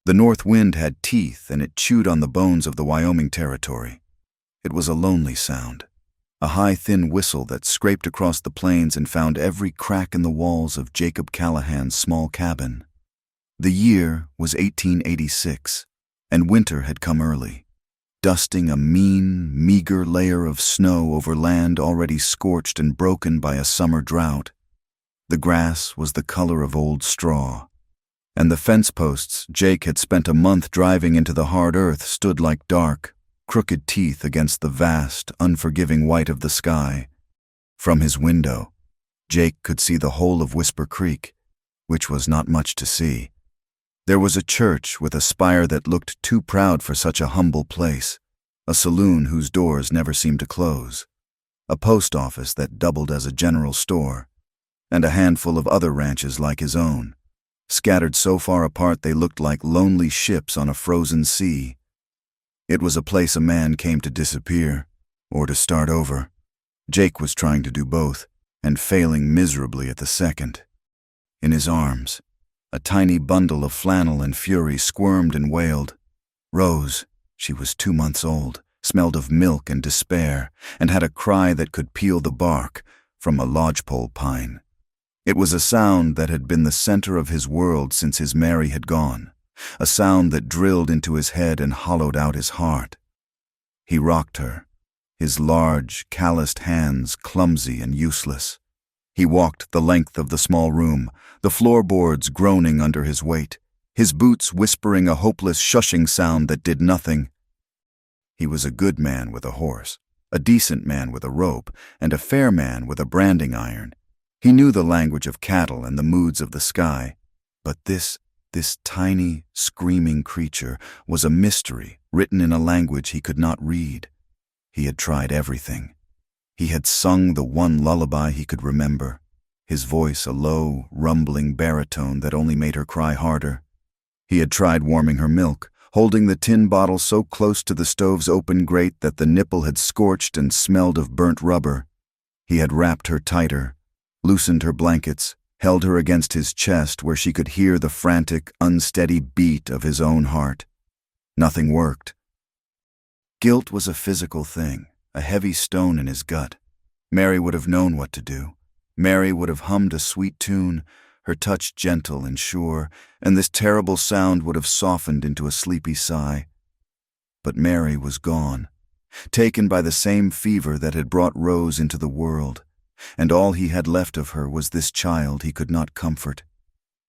The north wind had teeth, and it chewed on the bones of the Wyoming territory. It was a lonely sound, a high, thin whistle that scraped across the plains and found every crack in the walls of Jacob Callahan's small cabin. The year was 1886, and winter had come early, dusting a mean, meager layer of snow over land already scorched and broken by a summer drought. The grass was the color of old straw, and the fence posts Jake had spent a month driving into the hard earth stood like dark, crooked teeth against the vast, unforgiving white of the sky. From his window, Jake could see the whole of Whisper Creek, which was not much to see. There was a church with a spire that looked too proud for such a humble place, a saloon whose doors never seemed to close, a post office that doubled as a general store, and a handful of other ranches like his own, scattered so far apart they looked like lonely ships on a frozen sea. It was a place a man came to disappear, or to start over. Jake was trying to do both, and failing miserably at the second. In his arms, a tiny bundle of flannel and fury squirmed and wailed. Rose, she was 2 months old, smelled of milk and despair, and had a cry that could peel the bark from a lodgepole pine. It was a sound that had been the center of his world since his Mary had gone, a sound that drilled into his head and hollowed out his heart. He rocked her, his large, calloused hands clumsy and useless. He walked the length of the small room, the floorboards groaning under his weight, his boots whispering a hopeless shushing sound that did nothing. He was a good man with a horse, a decent man with a rope, and a fair man with a branding iron. He knew the language of cattle and the moods of the sky, but this tiny, screaming creature was a mystery written in a language he could not read. He had tried everything. He had sung the one lullaby he could remember, his voice a low, rumbling baritone that only made her cry harder. He had tried warming her milk, holding the tin bottle so close to the stove's open grate that the nipple had scorched and smelled of burnt rubber. He had wrapped her tighter, loosened her blankets, held her against his chest where she could hear the frantic, unsteady beat of his own heart. Nothing worked. Guilt was a physical thing, a heavy stone in his gut. Mary would have known what to do. Mary would have hummed a sweet tune, her touch gentle and sure, and this terrible sound would have softened into a sleepy sigh. But Mary was gone, taken by the same fever that had brought Rose into the world, and all he had left of her was this child he could not comfort.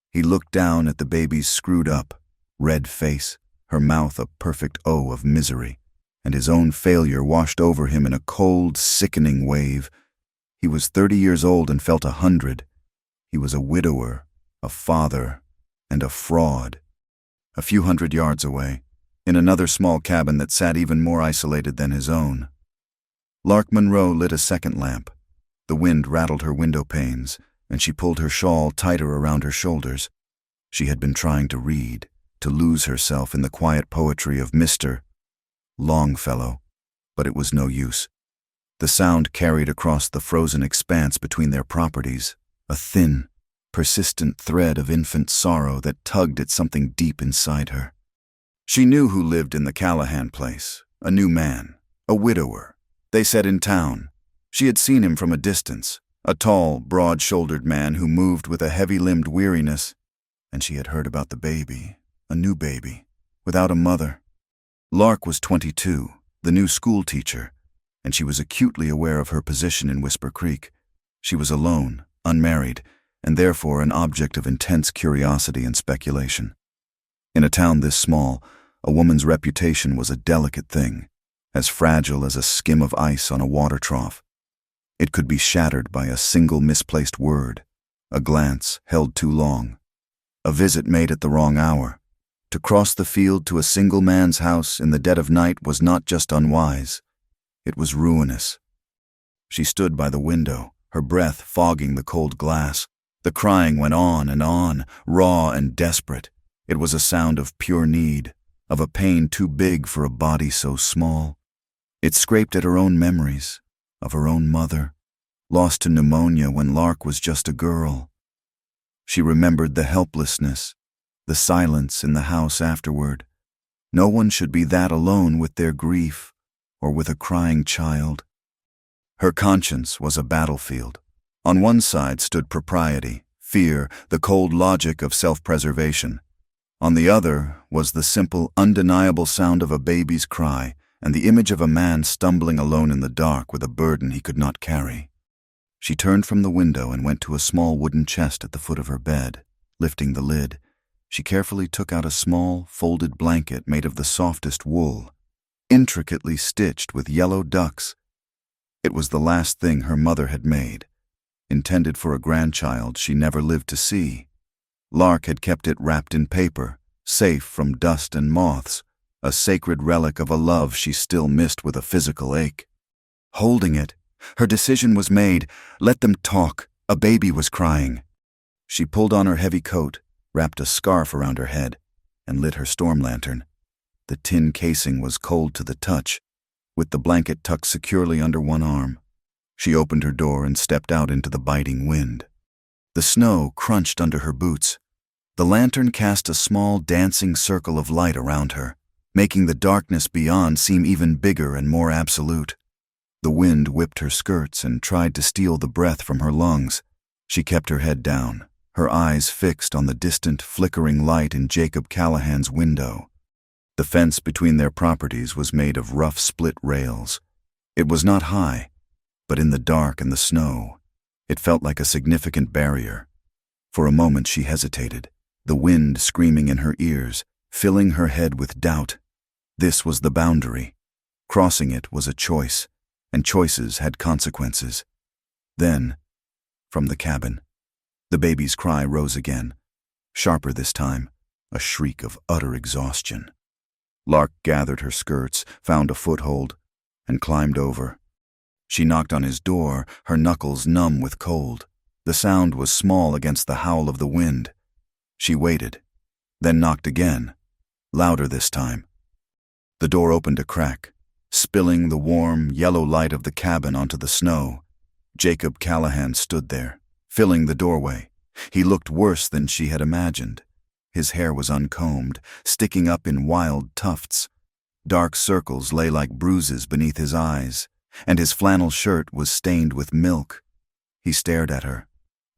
He looked down at the baby's screwed-up, red face, her mouth a perfect O of misery, and his own failure washed over him in a cold, sickening wave. He was 30 years old and felt 100. He was a widower, a father, and a fraud. A few hundred yards away, in another small cabin that sat even more isolated than his own, Lark Monroe lit a second lamp. The wind rattled her window panes, and she pulled her shawl tighter around her shoulders. She had been trying to read, to lose herself in the quiet poetry of Mr. Longfellow, but it was no use. The sound carried across the frozen expanse between their properties, a thin, persistent thread of infant sorrow that tugged at something deep inside her. She knew who lived in the Callahan place, a new man, a widower. They said in town. She had seen him from a distance, a tall, broad-shouldered man who moved with a heavy-limbed weariness, and she had heard about the baby, a new baby, without a mother. Lark was 22, the new school teacher, and she was acutely aware of her position in Whisper Creek. She was alone, unmarried, and therefore an object of intense curiosity and speculation. In a town this small, a woman's reputation was a delicate thing, as fragile as a skim of ice on a water trough. It could be shattered by a single misplaced word, a glance held too long, a visit made at the wrong hour. To cross the field to a single man's house in the dead of night was not just unwise, it was ruinous. She stood by the window, her breath fogging the cold glass. The crying went on, raw and desperate. It was a sound of pure need, of a pain too big for a body so small. It scraped at her own memories, of her own mother, lost to pneumonia when Lark was just a girl. She remembered the helplessness, The silence in the house afterward. No one should be that alone with their grief or with a crying child. Her conscience was a battlefield. On one side stood propriety, fear, the cold logic of self-preservation. On the other was the simple, undeniable sound of a baby's cry and the image of a man stumbling alone in the dark with a burden he could not carry. She turned from the window and went to a small wooden chest at the foot of her bed. Lifting the lid, she carefully took out a small, folded blanket made of the softest wool, intricately stitched with yellow ducks. It was the last thing her mother had made, intended for a grandchild she never lived to see. Lark had kept it wrapped in paper, safe from dust and moths, a sacred relic of a love she still missed with a physical ache. Holding it, her decision was made. Let them talk. A baby was crying. She pulled on her heavy coat, wrapped a scarf around her head, and lit her storm lantern. The tin casing was cold to the touch, with the blanket tucked securely under one arm. She opened her door and stepped out into the biting wind. The snow crunched under her boots. The lantern cast a small dancing circle of light around her, making the darkness beyond seem even bigger and more absolute. The wind whipped her skirts and tried to steal the breath from her lungs. She kept her head down, her eyes fixed on the distant, flickering light in Jacob Callahan's window. The fence between their properties was made of rough split rails. It was not high, but in the dark and the snow, it felt like a significant barrier. For a moment she hesitated, the wind screaming in her ears, filling her head with doubt. This was the boundary. Crossing it was a choice, and choices had consequences. Then, from the cabin, the baby's cry rose again, sharper this time, a shriek of utter exhaustion. Lark gathered her skirts, found a foothold, and climbed over. She knocked on his door, her knuckles numb with cold. The sound was small against the howl of the wind. She waited, then knocked again, louder this time. The door opened a crack, spilling the warm, yellow light of the cabin onto the snow. Jacob Callahan stood there, filling the doorway. He looked worse than she had imagined. His hair was uncombed, sticking up in wild tufts. Dark circles lay like bruises beneath his eyes, and his flannel shirt was stained with milk. He stared at her,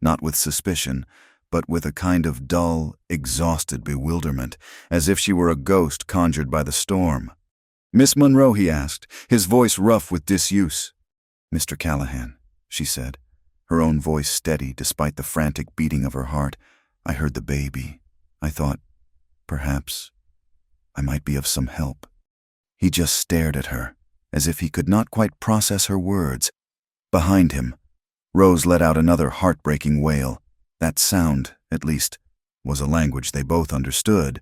not with suspicion, but with a kind of dull, exhausted bewilderment, as if she were a ghost conjured by the storm. "Miss Monroe," he asked, his voice rough with disuse. "Mr. Callahan," she said, her own voice steady despite the frantic beating of her heart. "I heard the baby. I thought, perhaps, I might be of some help." He just stared at her, as if he could not quite process her words. Behind him, Rose let out another heartbreaking wail. That sound, at least, was a language they both understood,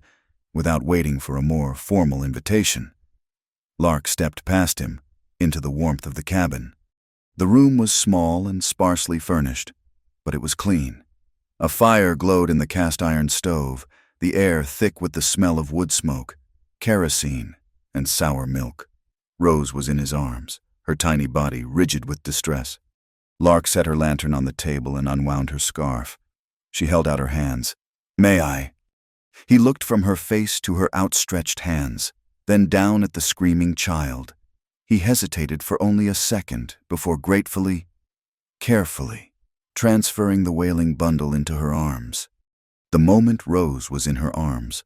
without waiting for a more formal invitation. Lark stepped past him, into the warmth of the cabin. The room was small and sparsely furnished, but it was clean. A fire glowed in the cast-iron stove, the air thick with the smell of wood smoke, kerosene, and sour milk. Rose was in his arms, her tiny body rigid with distress. Lark set her lantern on the table and unwound her scarf. She held out her hands. "May I?" He looked from her face to her outstretched hands, then down at the screaming child. He hesitated for only a second before gratefully, carefully, transferring the wailing bundle into her arms. The moment Rose was in her arms,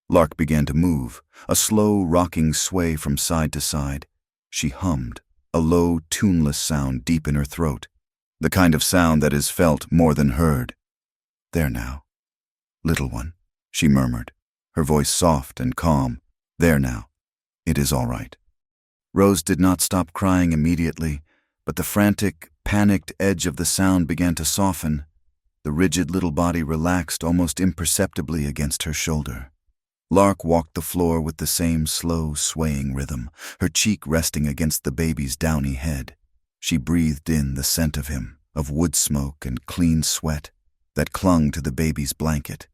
Lark began to move, a slow, rocking sway from side to side. She hummed, a low, tuneless sound deep in her throat, the kind of sound that is felt more than heard. "There now, little one," she murmured, her voice soft and calm. "There now. It is all right." Rose did not stop crying immediately, but the frantic, panicked edge of the sound began to soften. The rigid little body relaxed almost imperceptibly against her shoulder. Lark walked the floor with the same slow, swaying rhythm, her cheek resting against the baby's downy head. She breathed in the scent of him, of wood smoke and clean sweat, that clung to the baby's blanket.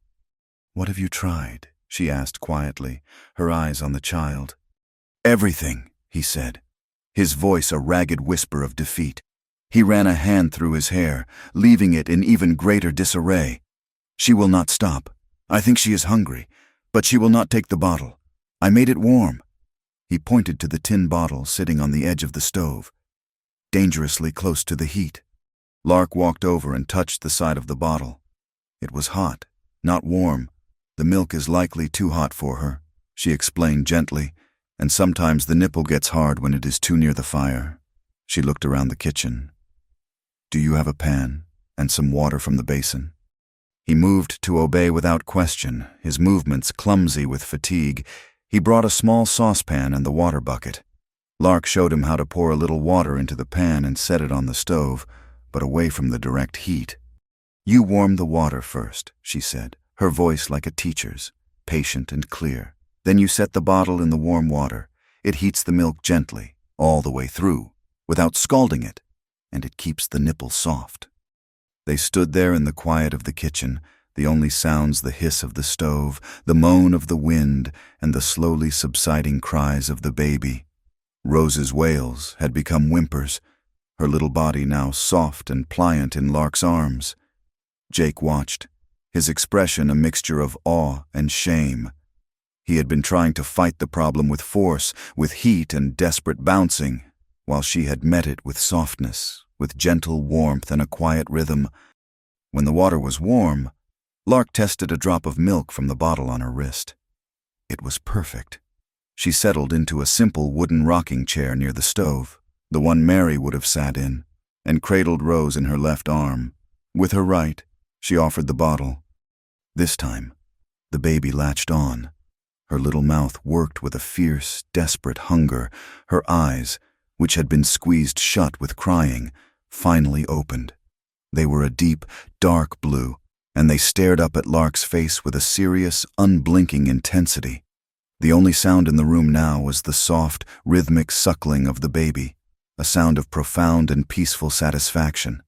"What have you tried?" she asked quietly, her eyes on the child. "Everything," he said, his voice a ragged whisper of defeat. He ran a hand through his hair, leaving it in even greater disarray. "She will not stop. I think she is hungry, but she will not take the bottle. I made it warm." He pointed to the tin bottle sitting on the edge of the stove, dangerously close to the heat. Lark walked over and touched the side of the bottle. It was hot, not warm. "The milk is likely too hot for her," she explained gently, "and sometimes the nipple gets hard when it is too near the fire." She looked around the kitchen. "Do you have a pan and some water from the basin?" He moved to obey without question, his movements clumsy with fatigue. He brought a small saucepan and the water bucket. Lark showed him how to pour a little water into the pan and set it on the stove, but away from the direct heat. "You warm the water first," she said, her voice like a teacher's, patient and clear. "Then you set the bottle in the warm water. It heats the milk gently, all the way through, without scalding it, and it keeps the nipple soft." They stood there in the quiet of the kitchen, the only sounds the hiss of the stove, the moan of the wind, and the slowly subsiding cries of the baby. Rose's wails had become whimpers, her little body now soft and pliant in Lark's arms. Jake watched, his expression a mixture of awe and shame. He had been trying to fight the problem with force, with heat and desperate bouncing, while she had met it with softness, with gentle warmth and a quiet rhythm. When the water was warm, Lark tested a drop of milk from the bottle on her wrist. It was perfect. She settled into a simple wooden rocking chair near the stove, the one Mary would have sat in, and cradled Rose in her left arm. With her right, she offered the bottle. This time, the baby latched on. Her little mouth worked with a fierce, desperate hunger. Her eyes, which had been squeezed shut with crying, finally opened. They were a deep, dark blue, and they stared up at Lark's face with a serious, unblinking intensity. The only sound in the room now was the soft, rhythmic suckling of the baby, a sound of profound and peaceful satisfaction.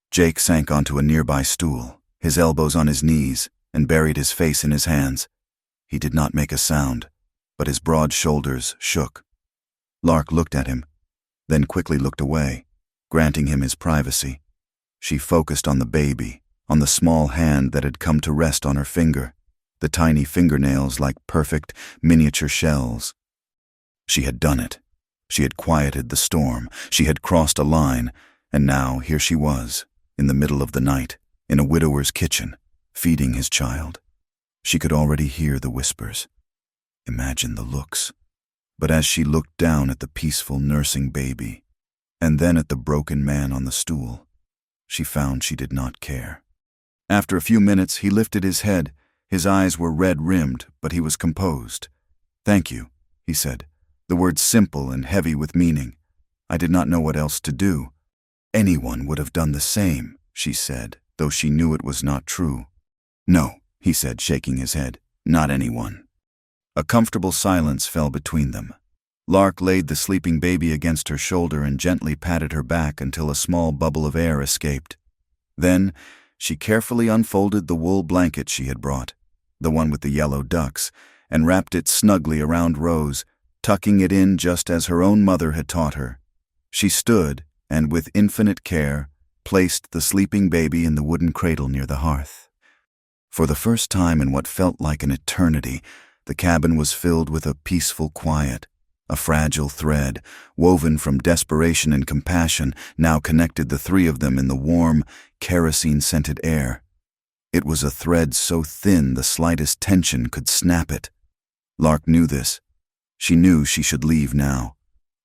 Jake sank onto a nearby stool, his elbows on his knees, and buried his face in his hands. He did not make a sound, but his broad shoulders shook. Lark looked at him, then quickly looked away, granting him his privacy. She focused on the baby, on the small hand that had come to rest on her finger, the tiny fingernails like perfect, miniature shells. She had done it. She had quieted the storm. She had crossed a line, and now here she was, in the middle of the night, in a widower's kitchen, feeding his child. She could already hear the whispers. Imagine the looks. But as she looked down at the peaceful nursing baby, and then at the broken man on the stool, she found she did not care. After a few minutes, he lifted his head. His eyes were red-rimmed, but he was composed. "Thank you," he said, the words simple and heavy with meaning. "I did not know what else to do." "Anyone would have done the same," she said, though she knew it was not true. "No," he said, shaking his head, "not anyone." A comfortable silence fell between them. Lark laid the sleeping baby against her shoulder and gently patted her back until a small bubble of air escaped. Then she carefully unfolded the wool blanket she had brought, the one with the yellow ducks, and wrapped it snugly around Rose, tucking it in just as her own mother had taught her. She stood and, with infinite care, placed the sleeping baby in the wooden cradle near the hearth. For the first time in what felt like an eternity, the cabin was filled with a peaceful quiet. A fragile thread, woven from desperation and compassion, now connected the three of them in the warm, kerosene-scented air. It was a thread so thin the slightest tension could snap it. Lark knew this. She knew she should leave now,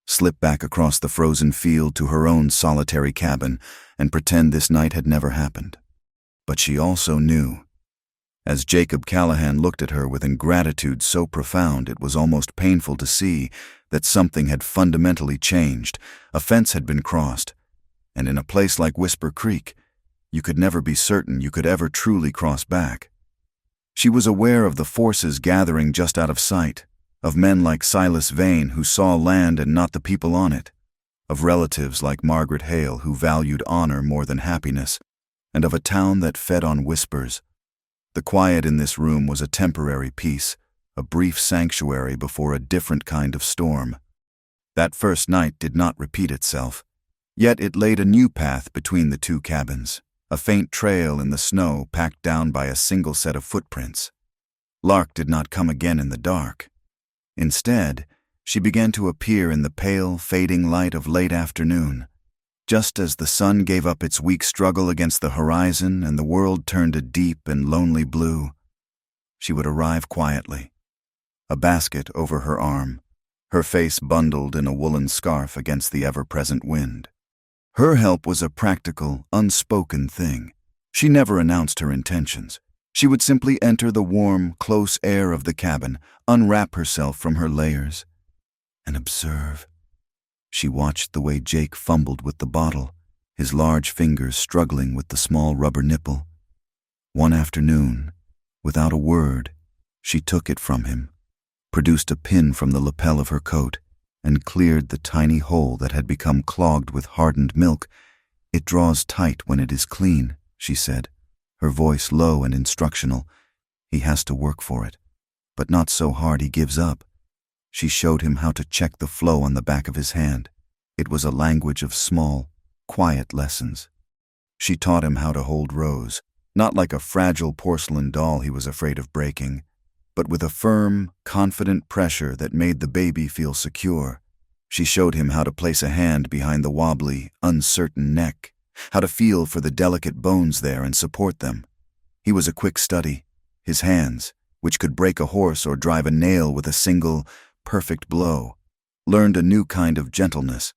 slip back across the frozen field to her own solitary cabin, and pretend this night had never happened. But she also knew. As Jacob Callahan looked at her with ingratitude so profound it was almost painful to see, that something had fundamentally changed. A fence had been crossed, and in a place like Whisper Creek, you could never be certain you could ever truly cross back. She was aware of the forces gathering just out of sight, of men like Silas Vane who saw land and not the people on it, of relatives like Margaret Hale who valued honor more than happiness, and of a town that fed on whispers. The quiet in this room was a temporary peace, a brief sanctuary before a different kind of storm. That first night did not repeat itself, yet it laid a new path between the two cabins. a faint trail in the snow packed down by a single set of footprints. Lark did not come again in the dark. Instead, she began to appear in the pale, fading light of late afternoon. Just as the sun gave up its weak struggle against the horizon and the world turned a deep and lonely blue, she would arrive quietly, a basket over her arm, her face bundled in a woolen scarf against the ever-present wind. Her help was a practical, unspoken thing. She never announced her intentions. She would simply enter the warm, close air of the cabin, unwrap herself from her layers, and observe. She watched the way Jake fumbled with the bottle, his large fingers struggling with the small rubber nipple. One afternoon, without a word, she took it from him, produced a pin from the lapel of her coat, and cleared the tiny hole that had become clogged with hardened milk. "It draws tight when it is clean," she said, her voice low and instructional. "He has to work for it, but not so hard he gives up." She showed him how to check the flow on the back of his hand. It was a language of small, quiet lessons. She taught him how to hold Rose, not like a fragile porcelain doll he was afraid of breaking, but with a firm, confident pressure that made the baby feel secure. She showed him how to place a hand behind the wobbly, uncertain neck, how to feel for the delicate bones there and support them. He was a quick study. His hands, which could break a horse or drive a nail with a single, perfect blow, learned a new kind of gentleness.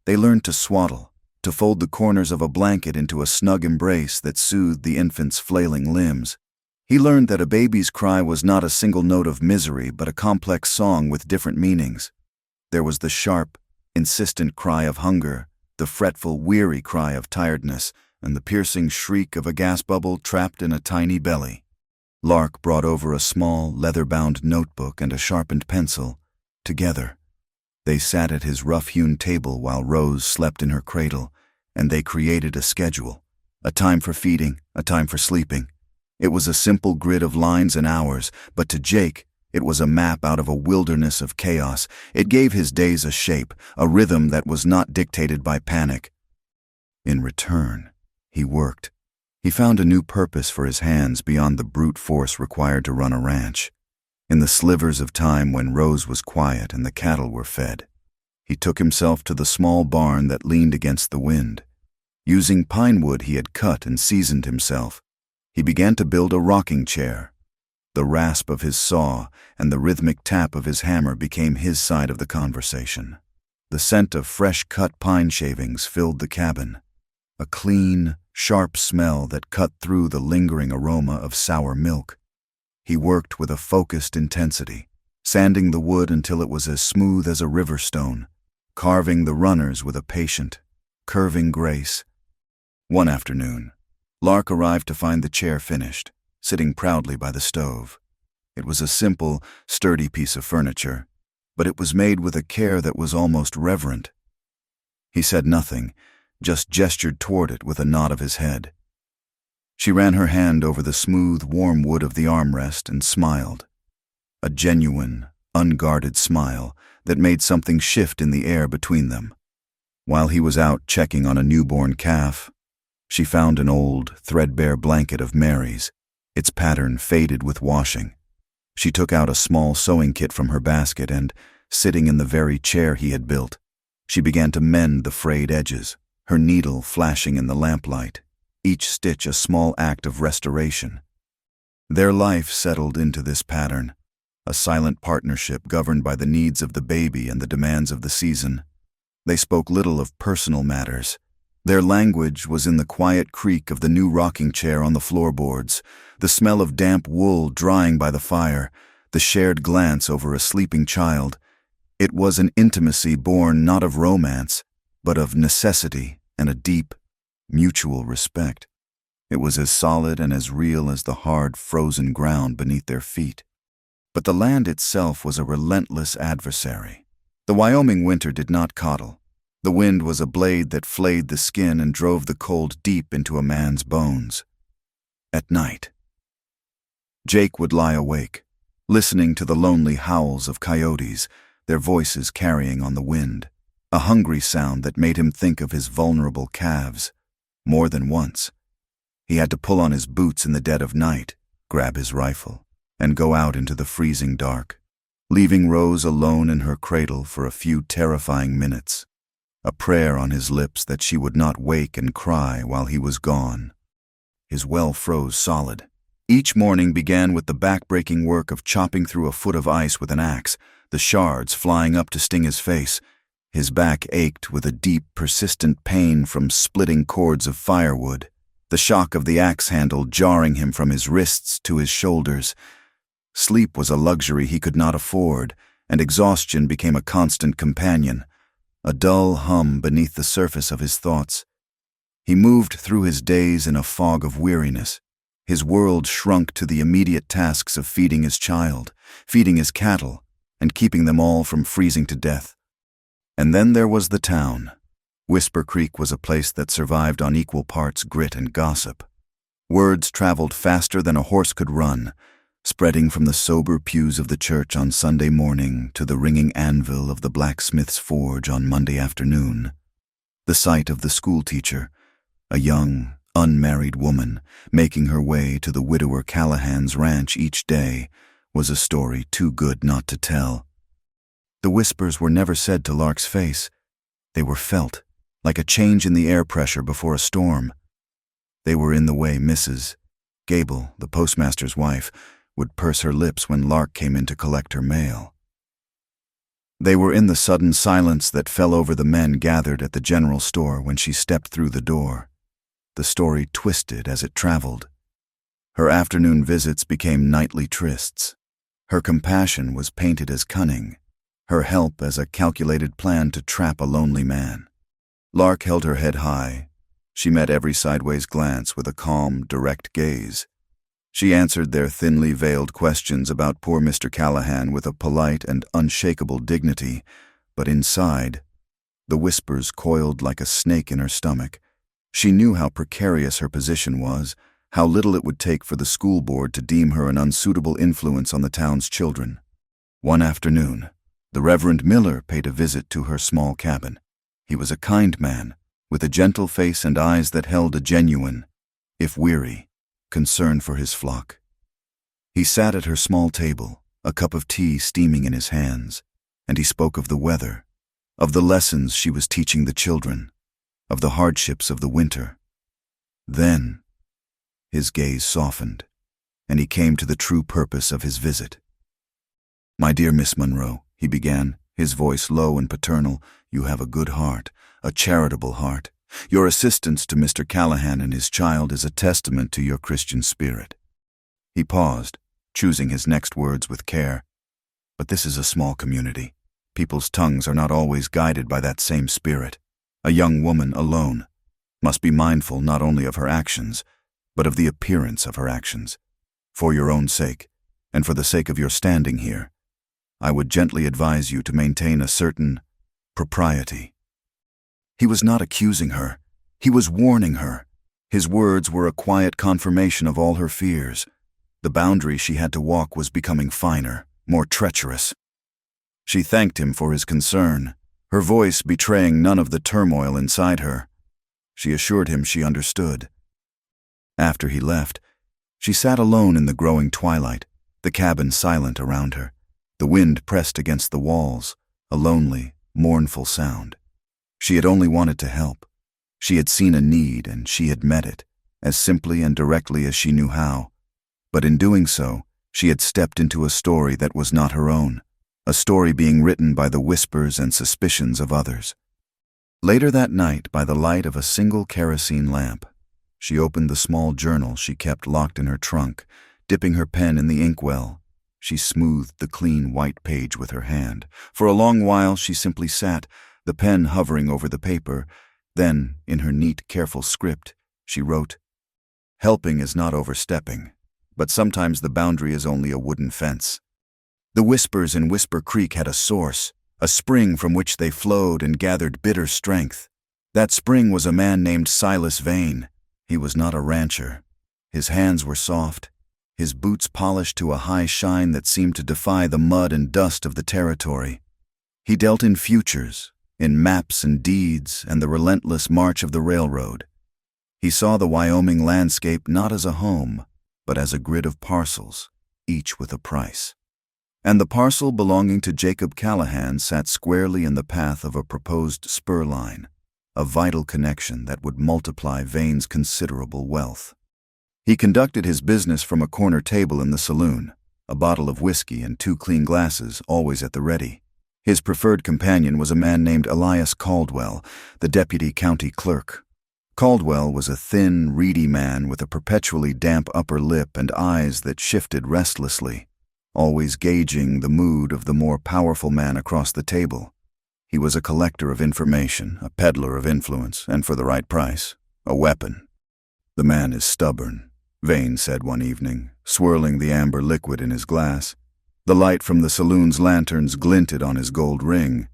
They learned to swaddle, to fold the corners of a blanket into a snug embrace that soothed the infant's flailing limbs. He learned that a baby's cry was not a single note of misery, but a complex song with different meanings. There was the sharp, insistent cry of hunger, the fretful, weary cry of tiredness, and the piercing shriek of a gas bubble trapped in a tiny belly. Lark brought over a small, leather-bound notebook and a sharpened pencil. Together, they sat at his rough-hewn table while Rose slept in her cradle, and they created a schedule, a time for feeding, a time for sleeping. It was a simple grid of lines and hours, but to Jake, it was a map out of a wilderness of chaos. It gave his days a shape, a rhythm that was not dictated by panic. In return, he worked. He found a new purpose for his hands beyond the brute force required to run a ranch. In the slivers of time when Rose was quiet and the cattle were fed, he took himself to the small barn that leaned against the wind. Using pine wood he had cut and seasoned himself, he began to build a rocking chair. The rasp of his saw and the rhythmic tap of his hammer became his side of the conversation. The scent of fresh-cut pine shavings filled the cabin, a clean, sharp smell that cut through the lingering aroma of sour milk. He worked with a focused intensity, sanding the wood until it was as smooth as a river stone, carving the runners with a patient, curving grace. One afternoon, Lark arrived to find the chair finished, sitting proudly by the stove. It was a simple, sturdy piece of furniture, but it was made with a care that was almost reverent. He said nothing, just gestured toward it with a nod of his head. She ran her hand over the smooth, warm wood of the armrest and smiled. A genuine, unguarded smile that made something shift in the air between them. While he was out checking on a newborn calf, she found an old, threadbare blanket of Mary's, its pattern faded with washing. She took out a small sewing kit from her basket and, sitting in the very chair he had built, she began to mend the frayed edges, her needle flashing in the lamplight, each stitch a small act of restoration. Their life settled into this pattern, a silent partnership governed by the needs of the baby and the demands of the season. They spoke little of personal matters. Their language was in the quiet creak of the new rocking chair on the floorboards, the smell of damp wool drying by the fire, the shared glance over a sleeping child. It was an intimacy born not of romance, but of necessity and a deep, mutual respect. It was as solid and as real as the hard, frozen ground beneath their feet. But the land itself was a relentless adversary. The Wyoming winter did not coddle. The wind was a blade that flayed the skin and drove the cold deep into a man's bones. At night, Jake would lie awake, listening to the lonely howls of coyotes, their voices carrying on the wind, a hungry sound that made him think of his vulnerable calves. More than once, He had to pull on his boots in the dead of night, grab his rifle, and go out into the freezing dark, leaving Rose alone in her cradle for a few terrifying minutes, a prayer on his lips that she would not wake and cry while he was gone. His well froze solid. Each morning began with the back-breaking work of chopping through a foot of ice with an axe, the shards flying up to sting his face. His back ached with a deep, persistent pain from splitting cords of firewood, the shock of the axe handle jarring him from his wrists to his shoulders. Sleep was a luxury he could not afford, and exhaustion became a constant companion, a dull hum beneath the surface of his thoughts. He moved through his days in a fog of weariness. His world shrunk to the immediate tasks of feeding his child, feeding his cattle, and keeping them all from freezing to death. And then there was the town. Whisper Creek was a place that survived on equal parts grit and gossip. Words traveled faster than a horse could run, spreading from the sober pews of the church on Sunday morning to the ringing anvil of the blacksmith's forge on Monday afternoon. The sight of the schoolteacher, a young, unmarried woman, making her way to the widower Callahan's ranch each day, was a story too good not to tell. The whispers were never said to Lark's face. They were felt, like a change in the air pressure before a storm. They were in the way Mrs. Gable, the postmaster's wife, would purse her lips when Lark came in to collect her mail. They were in the sudden silence that fell over the men gathered at the general store when she stepped through the door. The story twisted as it traveled. Her afternoon visits became nightly trysts. Her compassion was painted as cunning, her help as a calculated plan to trap a lonely man. Lark held her head high. She met every sideways glance with a calm, direct gaze. She answered their thinly veiled questions about poor Mr. Callahan with a polite and unshakable dignity, but inside, the whispers coiled like a snake in her stomach. She knew how precarious her position was, how little it would take for the school board to deem her an unsuitable influence on the town's children. One afternoon, the Reverend Miller paid a visit to her small cabin. He was a kind man, with a gentle face and eyes that held a genuine, if weary, concern for his flock. He sat at her small table, a cup of tea steaming in his hands, and he spoke of the weather, of the lessons she was teaching the children, of the hardships of the winter. Then, his gaze softened, and he came to the true purpose of his visit. "My dear Miss Monroe," he began, his voice low and paternal, "you have a good heart, a charitable heart. Your assistance to Mr. Callahan and his child is a testament to your Christian spirit." He paused, choosing his next words with care. "But this is a small community. People's tongues are not always guided by that same spirit. A young woman alone must be mindful not only of her actions, but of the appearance of her actions. For your own sake, and for the sake of your standing here, I would gently advise you to maintain a certain propriety." He was not accusing her. He was warning her. His words were a quiet confirmation of all her fears. The boundary she had to walk was becoming finer, more treacherous. She thanked him for his concern, her voice betraying none of the turmoil inside her. She assured him she understood. After he left, she sat alone in the growing twilight, the cabin silent around her. The wind pressed against the walls, a lonely, mournful sound. She had only wanted to help. She had seen a need and she had met it, as simply and directly as she knew how. But in doing so, she had stepped into a story that was not her own, a story being written by the whispers and suspicions of others. Later that night, by the light of a single kerosene lamp, she opened the small journal she kept locked in her trunk. Dipping her pen in the inkwell, she smoothed the clean white page with her hand. For a long while she simply sat, the pen hovering over the paper. Then, in her neat, careful script, she wrote, "Helping is not overstepping, but sometimes the boundary is only a wooden fence." The whispers in Whisper Creek had a source, a spring from which they flowed and gathered bitter strength. That spring was a man named Silas Vane. He was not a rancher. His hands were soft, his boots polished to a high shine that seemed to defy the mud and dust of the territory. He dealt in futures, in maps and deeds and the relentless march of the railroad. He saw the Wyoming landscape not as a home, but as a grid of parcels, each with a price. And the parcel belonging to Jacob Callahan sat squarely in the path of a proposed spur line, a vital connection that would multiply Vane's considerable wealth. He conducted his business from a corner table in the saloon, a bottle of whiskey and 2 clean glasses always at the ready. His preferred companion was a man named Elias Caldwell, the deputy county clerk. Caldwell was a thin, reedy man with a perpetually damp upper lip and eyes that shifted restlessly, always gauging the mood of the more powerful man across the table. He was a collector of information, a peddler of influence, and for the right price, a weapon. "The man is stubborn," Vane said one evening, swirling the amber liquid in his glass. The light from the saloon's lanterns glinted on his gold ring.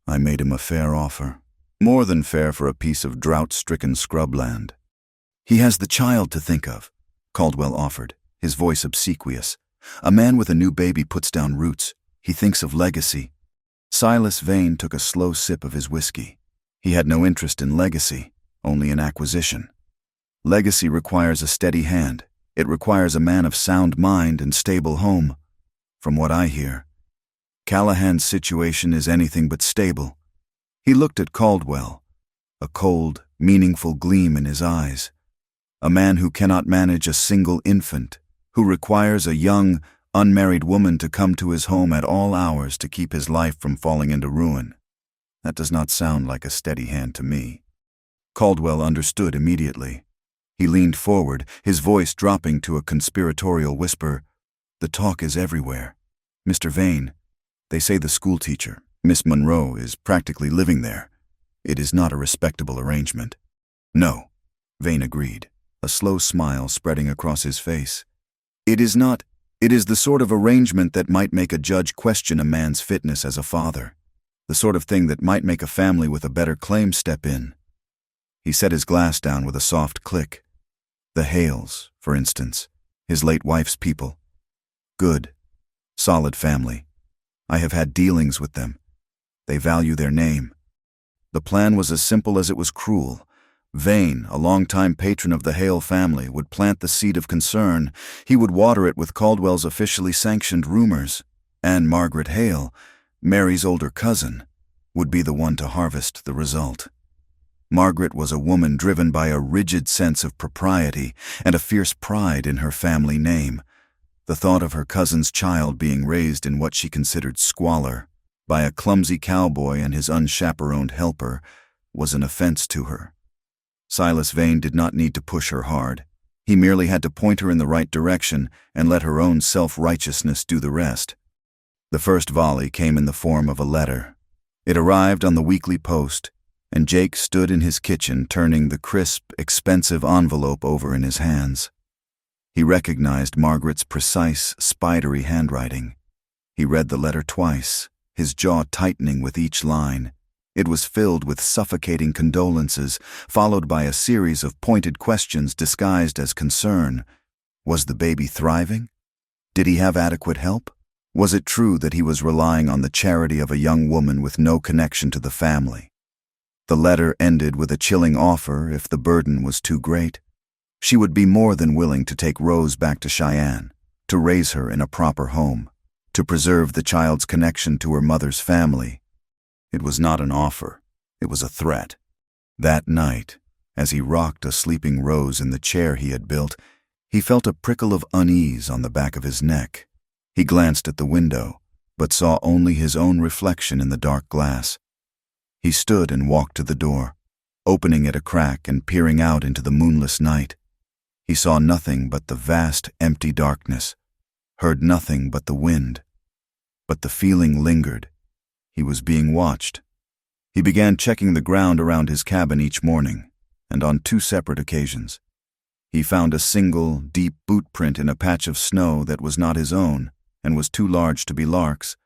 "I made him a fair offer. More than fair for a piece of drought-stricken scrubland." "He has the child to think of," Caldwell offered, his voice obsequious. "A man with a new baby puts down roots. He thinks of legacy." Silas Vane took a slow sip of his whiskey. He had no interest in legacy, only in acquisition. Legacy requires a steady hand. It requires a man of sound mind and stable home. From what I hear, Callahan's situation is anything but stable. He looked at Caldwell, a cold, meaningful gleam in his eyes. A man who cannot manage a single infant, who requires a young, unmarried woman to come to his home at all hours to keep his life from falling into ruin. That does not sound like a steady hand to me. Caldwell understood immediately. He leaned forward, his voice dropping to a conspiratorial whisper. "The talk is everywhere. Mr. Vane, they say the schoolteacher, Miss Monroe, is practically living there. It is not a respectable arrangement." "No," Vane agreed, a slow smile spreading across his face. "It is not. It is the sort of arrangement that might make a judge question a man's fitness as a father, the sort of thing that might make a family with a better claim step in." He set his glass down with a soft click. "The Hales, for instance, his late wife's people. Good, solid family. I have had dealings with them. They value their name." The plan was as simple as it was cruel. Vane, a longtime patron of the Hale family, would plant the seed of concern. He would water it with Caldwell's officially sanctioned rumors, and Margaret Hale, Mary's older cousin, would be the one to harvest the result. Margaret was a woman driven by a rigid sense of propriety and a fierce pride in her family name. The thought of her cousin's child being raised in what she considered squalor, by a clumsy cowboy and his unchaperoned helper, was an offense to her. Silas Vane did not need to push her hard. He merely had to point her in the right direction and let her own self-righteousness do the rest. The first volley came in the form of a letter. It arrived on the weekly post, and Jake stood in his kitchen turning the crisp, expensive envelope over in his hands. He recognized Margaret's precise, spidery handwriting. He read the letter twice, his jaw tightening with each line. It was filled with suffocating condolences, followed by a series of pointed questions disguised as concern. Was the baby thriving? Did he have adequate help? Was it true that he was relying on the charity of a young woman with no connection to the family? The letter ended with a chilling offer if the burden was too great. She would be more than willing to take Rose back to Cheyenne, to raise her in a proper home, to preserve the child's connection to her mother's family. It was not an offer, it was a threat. That night, as he rocked a sleeping Rose in the chair he had built, he felt a prickle of unease on the back of his neck. He glanced at the window, but saw only his own reflection in the dark glass. He stood and walked to the door, opening it a crack and peering out into the moonless night. He saw nothing but the vast, empty darkness, heard nothing but the wind. But the feeling lingered. He was being watched. He began checking the ground around his cabin each morning, and on 2 separate occasions. He found a single, deep boot print in a patch of snow that was not his own and was too large to be Lark's.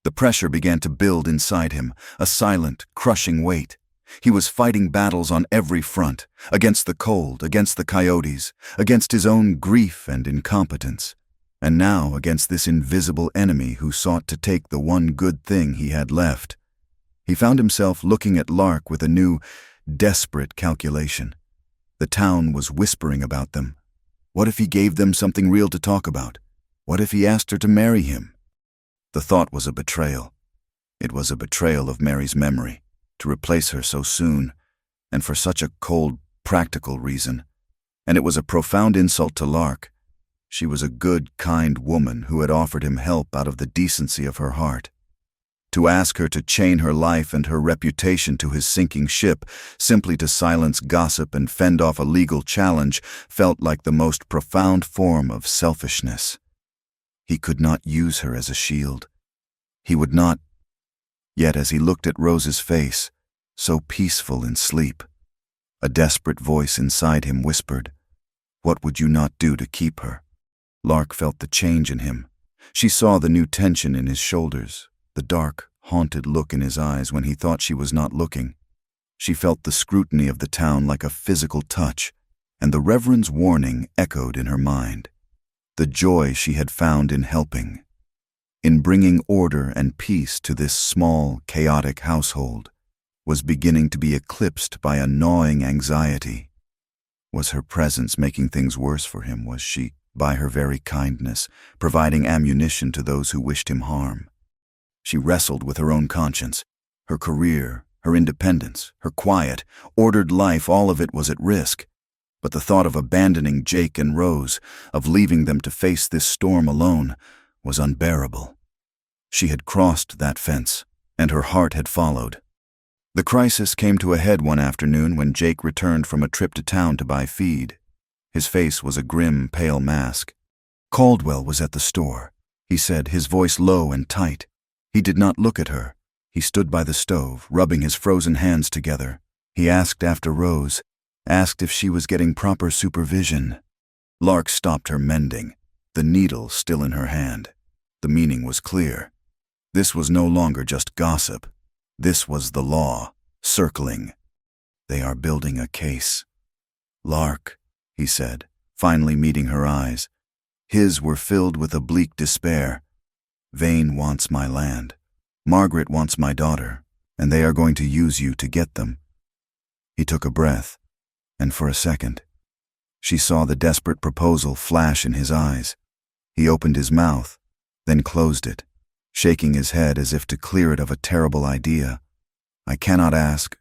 The pressure began to build inside him, a silent, crushing weight. He was fighting battles on every front, against the cold, against the coyotes, against his own grief and incompetence, and now against this invisible enemy who sought to take the one good thing he had left. He found himself looking at Lark with a new, desperate calculation. The town was whispering about them. What if he gave them something real to talk about? What if he asked her to marry him? The thought was a betrayal. It was a betrayal of Mary's memory, to replace her so soon, and for such a cold, practical reason. And it was a profound insult to Lark. She was a good, kind woman who had offered him help out of the decency of her heart. To ask her to chain her life and her reputation to his sinking ship, simply to silence gossip and fend off a legal challenge, felt like the most profound form of selfishness. He could not use her as a shield. He would not. Yet as he looked at Rose's face, so peaceful in sleep, a desperate voice inside him whispered, "What would you not do to keep her?" Lark felt the change in him. She saw the new tension in his shoulders, the dark, haunted look in his eyes when he thought she was not looking. She felt the scrutiny of the town like a physical touch, and the Reverend's warning echoed in her mind. The joy she had found in helping, in bringing order and peace to this small, chaotic household, was beginning to be eclipsed by a gnawing anxiety. Was her presence making things worse for him? Was she, by her very kindness, providing ammunition to those who wished him harm? She wrestled with her own conscience. Her career, her independence, her quiet, ordered life, all of it was at risk. But the thought of abandoning Jake and Rose, of leaving them to face this storm alone, was unbearable. She had crossed that fence, and her heart had followed. The crisis came to a head one afternoon when Jake returned from a trip to town to buy feed. His face was a grim, pale mask. Caldwell was at the store, he said, his voice low and tight. He did not look at her. He stood by the stove, rubbing his frozen hands together. He asked after Rose, asked if she was getting proper supervision. Lark stopped her mending, the needle still in her hand. The meaning was clear. This was no longer just gossip. This was the law, circling. They are building a case. Lark, he said, finally meeting her eyes. His were filled with a bleak despair. Vane wants my land. Margaret wants my daughter, and they are going to use you to get them. He took a breath, and for a second, she saw the desperate proposal flash in his eyes. He opened his mouth, then closed it, shaking his head as if to clear it of a terrible idea. "I cannot ask,"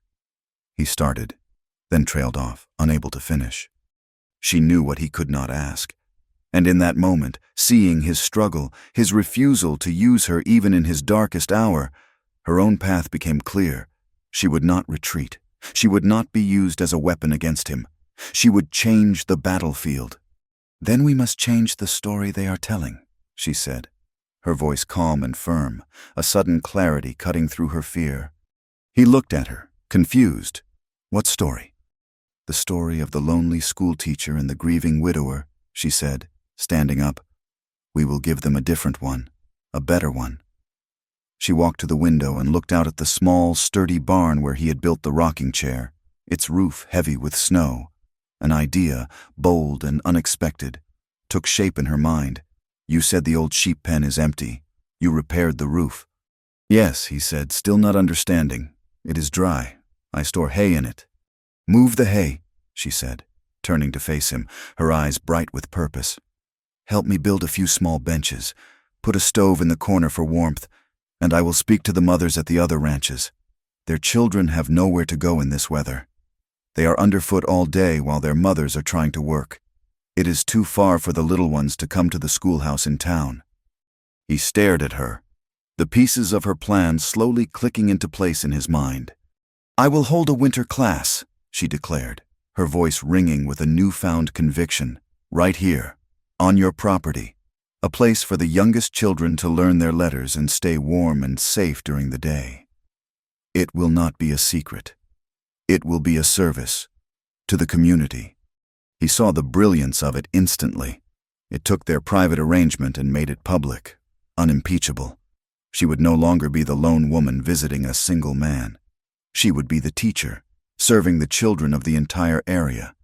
he started, then trailed off, unable to finish. She knew what he could not ask. And in that moment, seeing his struggle, his refusal to use her even in his darkest hour, her own path became clear. She would not retreat. She would not be used as a weapon against him. She would change the battlefield. "Then we must change the story they are telling," she said, her voice calm and firm, a sudden clarity cutting through her fear. He looked at her, confused. "What story?" "The story of the lonely schoolteacher and the grieving widower," she said, standing up. "We will give them a different one, a better one." She walked to the window and looked out at the small, sturdy barn where he had built the rocking chair, its roof heavy with snow. An idea, bold and unexpected, took shape in her mind. "You said the old sheep pen is empty. You repaired the roof." "Yes," he said, still not understanding. "It is dry. I store hay in it." "Move the hay," she said, turning to face him, her eyes bright with purpose. "Help me build a few small benches. Put a stove in the corner for warmth, and I will speak to the mothers at the other ranches. Their children have nowhere to go in this weather. They are underfoot all day while their mothers are trying to work. It is too far for the little ones to come to the schoolhouse in town." He stared at her, the pieces of her plan slowly clicking into place in his mind. "I will hold a winter class," she declared, her voice ringing with a newfound conviction. "Right here, on your property. A place for the youngest children to learn their letters and stay warm and safe during the day. It will not be a secret. It will be a service to the community." He saw the brilliance of it instantly. It took their private arrangement and made it public, unimpeachable. She would no longer be the lone woman visiting a single man. She would be the teacher, serving the children of the entire area.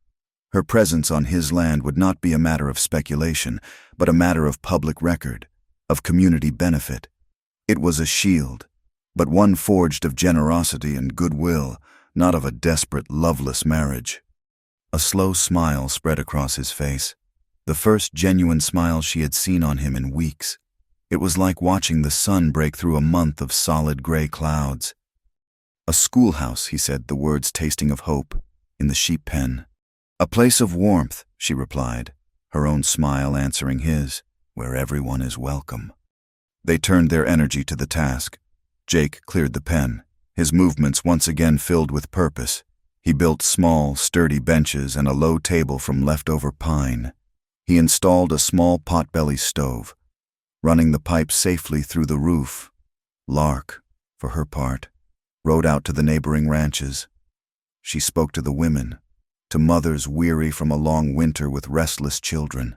Her presence on his land would not be a matter of speculation, but a matter of public record, of community benefit. It was a shield, but one forged of generosity and goodwill, not of a desperate, loveless marriage. A slow smile spread across his face, the first genuine smile she had seen on him in weeks. It was like watching the sun break through a month of solid gray clouds. "A schoolhouse," he said, the words tasting of hope, in the sheep pen. "A place of warmth," she replied, her own smile answering his, "where everyone is welcome." They turned their energy to the task. Jake cleared the pen, his movements once again filled with purpose. He built small, sturdy benches and a low table from leftover pine. He installed a small potbelly stove, running the pipe safely through the roof. Lark, for her part, rode out to the neighboring ranches. She spoke to the women, to mothers weary from a long winter with restless children.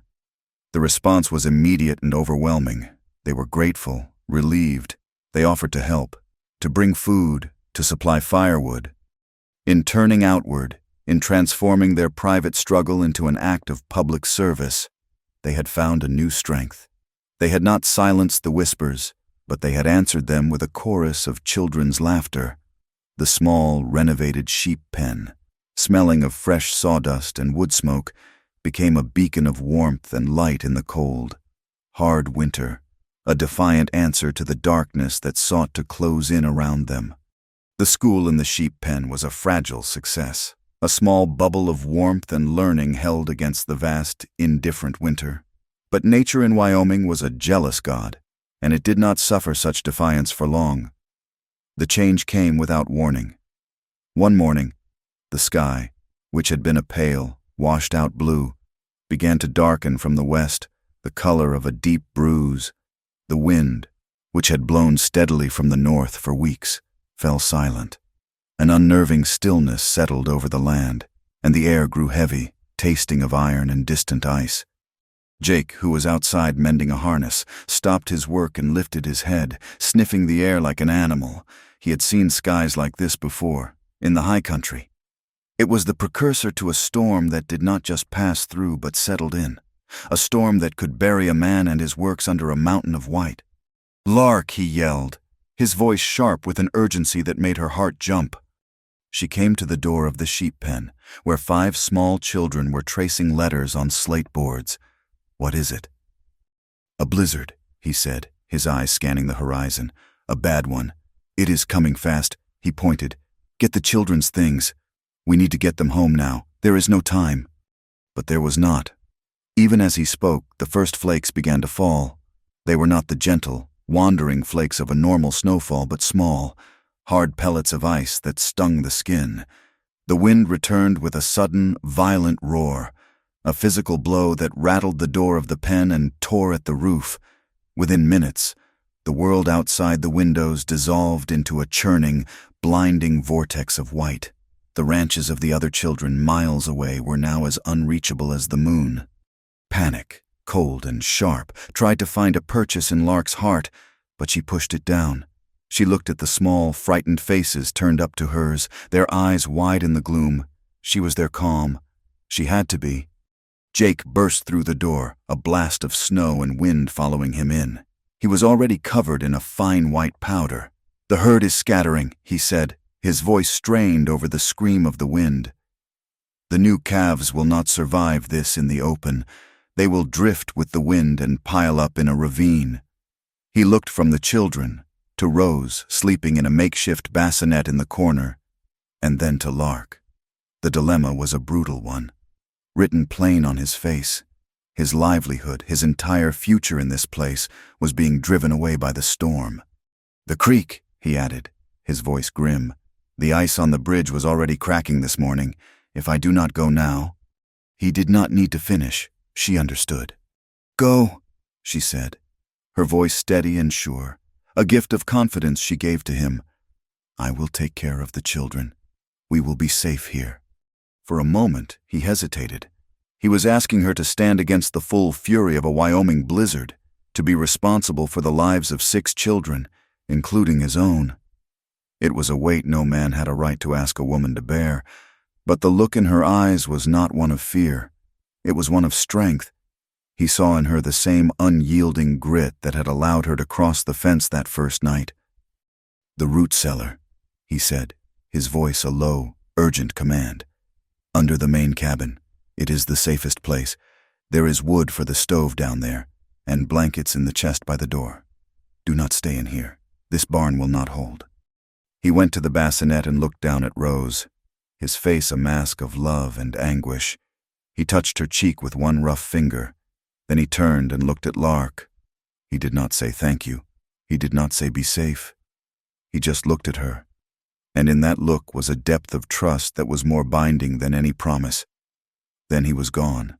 The response was immediate and overwhelming. They were grateful, relieved. They offered to help, to bring food, to supply firewood. In turning outward, in transforming their private struggle into an act of public service, they had found a new strength. They had not silenced the whispers, but they had answered them with a chorus of children's laughter. The small, renovated sheep pen, smelling of fresh sawdust and wood smoke, became a beacon of warmth and light in the cold, hard winter, a defiant answer to the darkness that sought to close in around them. The school in the sheep pen was a fragile success, a small bubble of warmth and learning held against the vast, indifferent winter. But nature in Wyoming was a jealous god, and it did not suffer such defiance for long. The change came without warning. One morning, the sky, which had been a pale, washed-out blue, began to darken from the west, the color of a deep bruise. The wind, which had blown steadily from the north for weeks, fell silent. An unnerving stillness settled over the land, and the air grew heavy, tasting of iron and distant ice. Jake, who was outside mending a harness, stopped his work and lifted his head, sniffing the air like an animal. He had seen skies like this before, in the high country. It was the precursor to a storm that did not just pass through but settled in, a storm that could bury a man and his works under a mountain of white. "Lark," he yelled, his voice sharp with an urgency that made her heart jump. She came to the door of the sheep pen, where 5 small children were tracing letters on slate boards. "What is it?" "A blizzard," he said, his eyes scanning the horizon. "A bad one. It is coming fast," he pointed. "Get the children's things. We need to get them home now. There is no time." But there was not. Even as he spoke, the first flakes began to fall. They were not the gentle, wandering flakes of a normal snowfall, but small, hard pellets of ice that stung the skin. The wind returned with a sudden, violent roar, a physical blow that rattled the door of the pen and tore at the roof. Within minutes, the world outside the windows dissolved into a churning, blinding vortex of white. The ranches of the other children miles away were now as unreachable as the moon. Panic, cold and sharp, tried to find a purchase in Lark's heart, but she pushed it down. She looked at the small, frightened faces turned up to hers, their eyes wide in the gloom. She was their calm. She had to be. Jake burst through the door, a blast of snow and wind following him in. He was already covered in a fine white powder. "The herd is scattering," he said, his voice strained over the scream of the wind. "The new calves will not survive this in the open. They will drift with the wind and pile up in a ravine." He looked from the children, to Rose, sleeping in a makeshift bassinet in the corner, and then to Lark. The dilemma was a brutal one, written plain on his face. His livelihood, his entire future in this place, was being driven away by the storm. "The creek," he added, his voice grim. "The ice on the bridge was already cracking this morning. If I do not go now—" He did not need to finish. She understood. "Go," she said, her voice steady and sure, a gift of confidence she gave to him. "I will take care of the children. We will be safe here." For a moment, he hesitated. He was asking her to stand against the full fury of a Wyoming blizzard, to be responsible for the lives of 6 children, including his own. It was a weight no man had a right to ask a woman to bear, but the look in her eyes was not one of fear. It was one of strength. He saw in her the same unyielding grit that had allowed her to cross the fence that first night. "The root cellar," he said, his voice a low, urgent command. Under the main cabin. It is the safest place. There is wood for the stove down there, and blankets in the chest by the door. Do not stay in here. This barn will not hold." He went to the bassinet and looked down at Rose, his face a mask of love and anguish. He touched her cheek with one rough finger. Then he turned and looked at Lark. He did not say thank you. He did not say be safe. He just looked at her. And in that look was a depth of trust that was more binding than any promise. Then he was gone,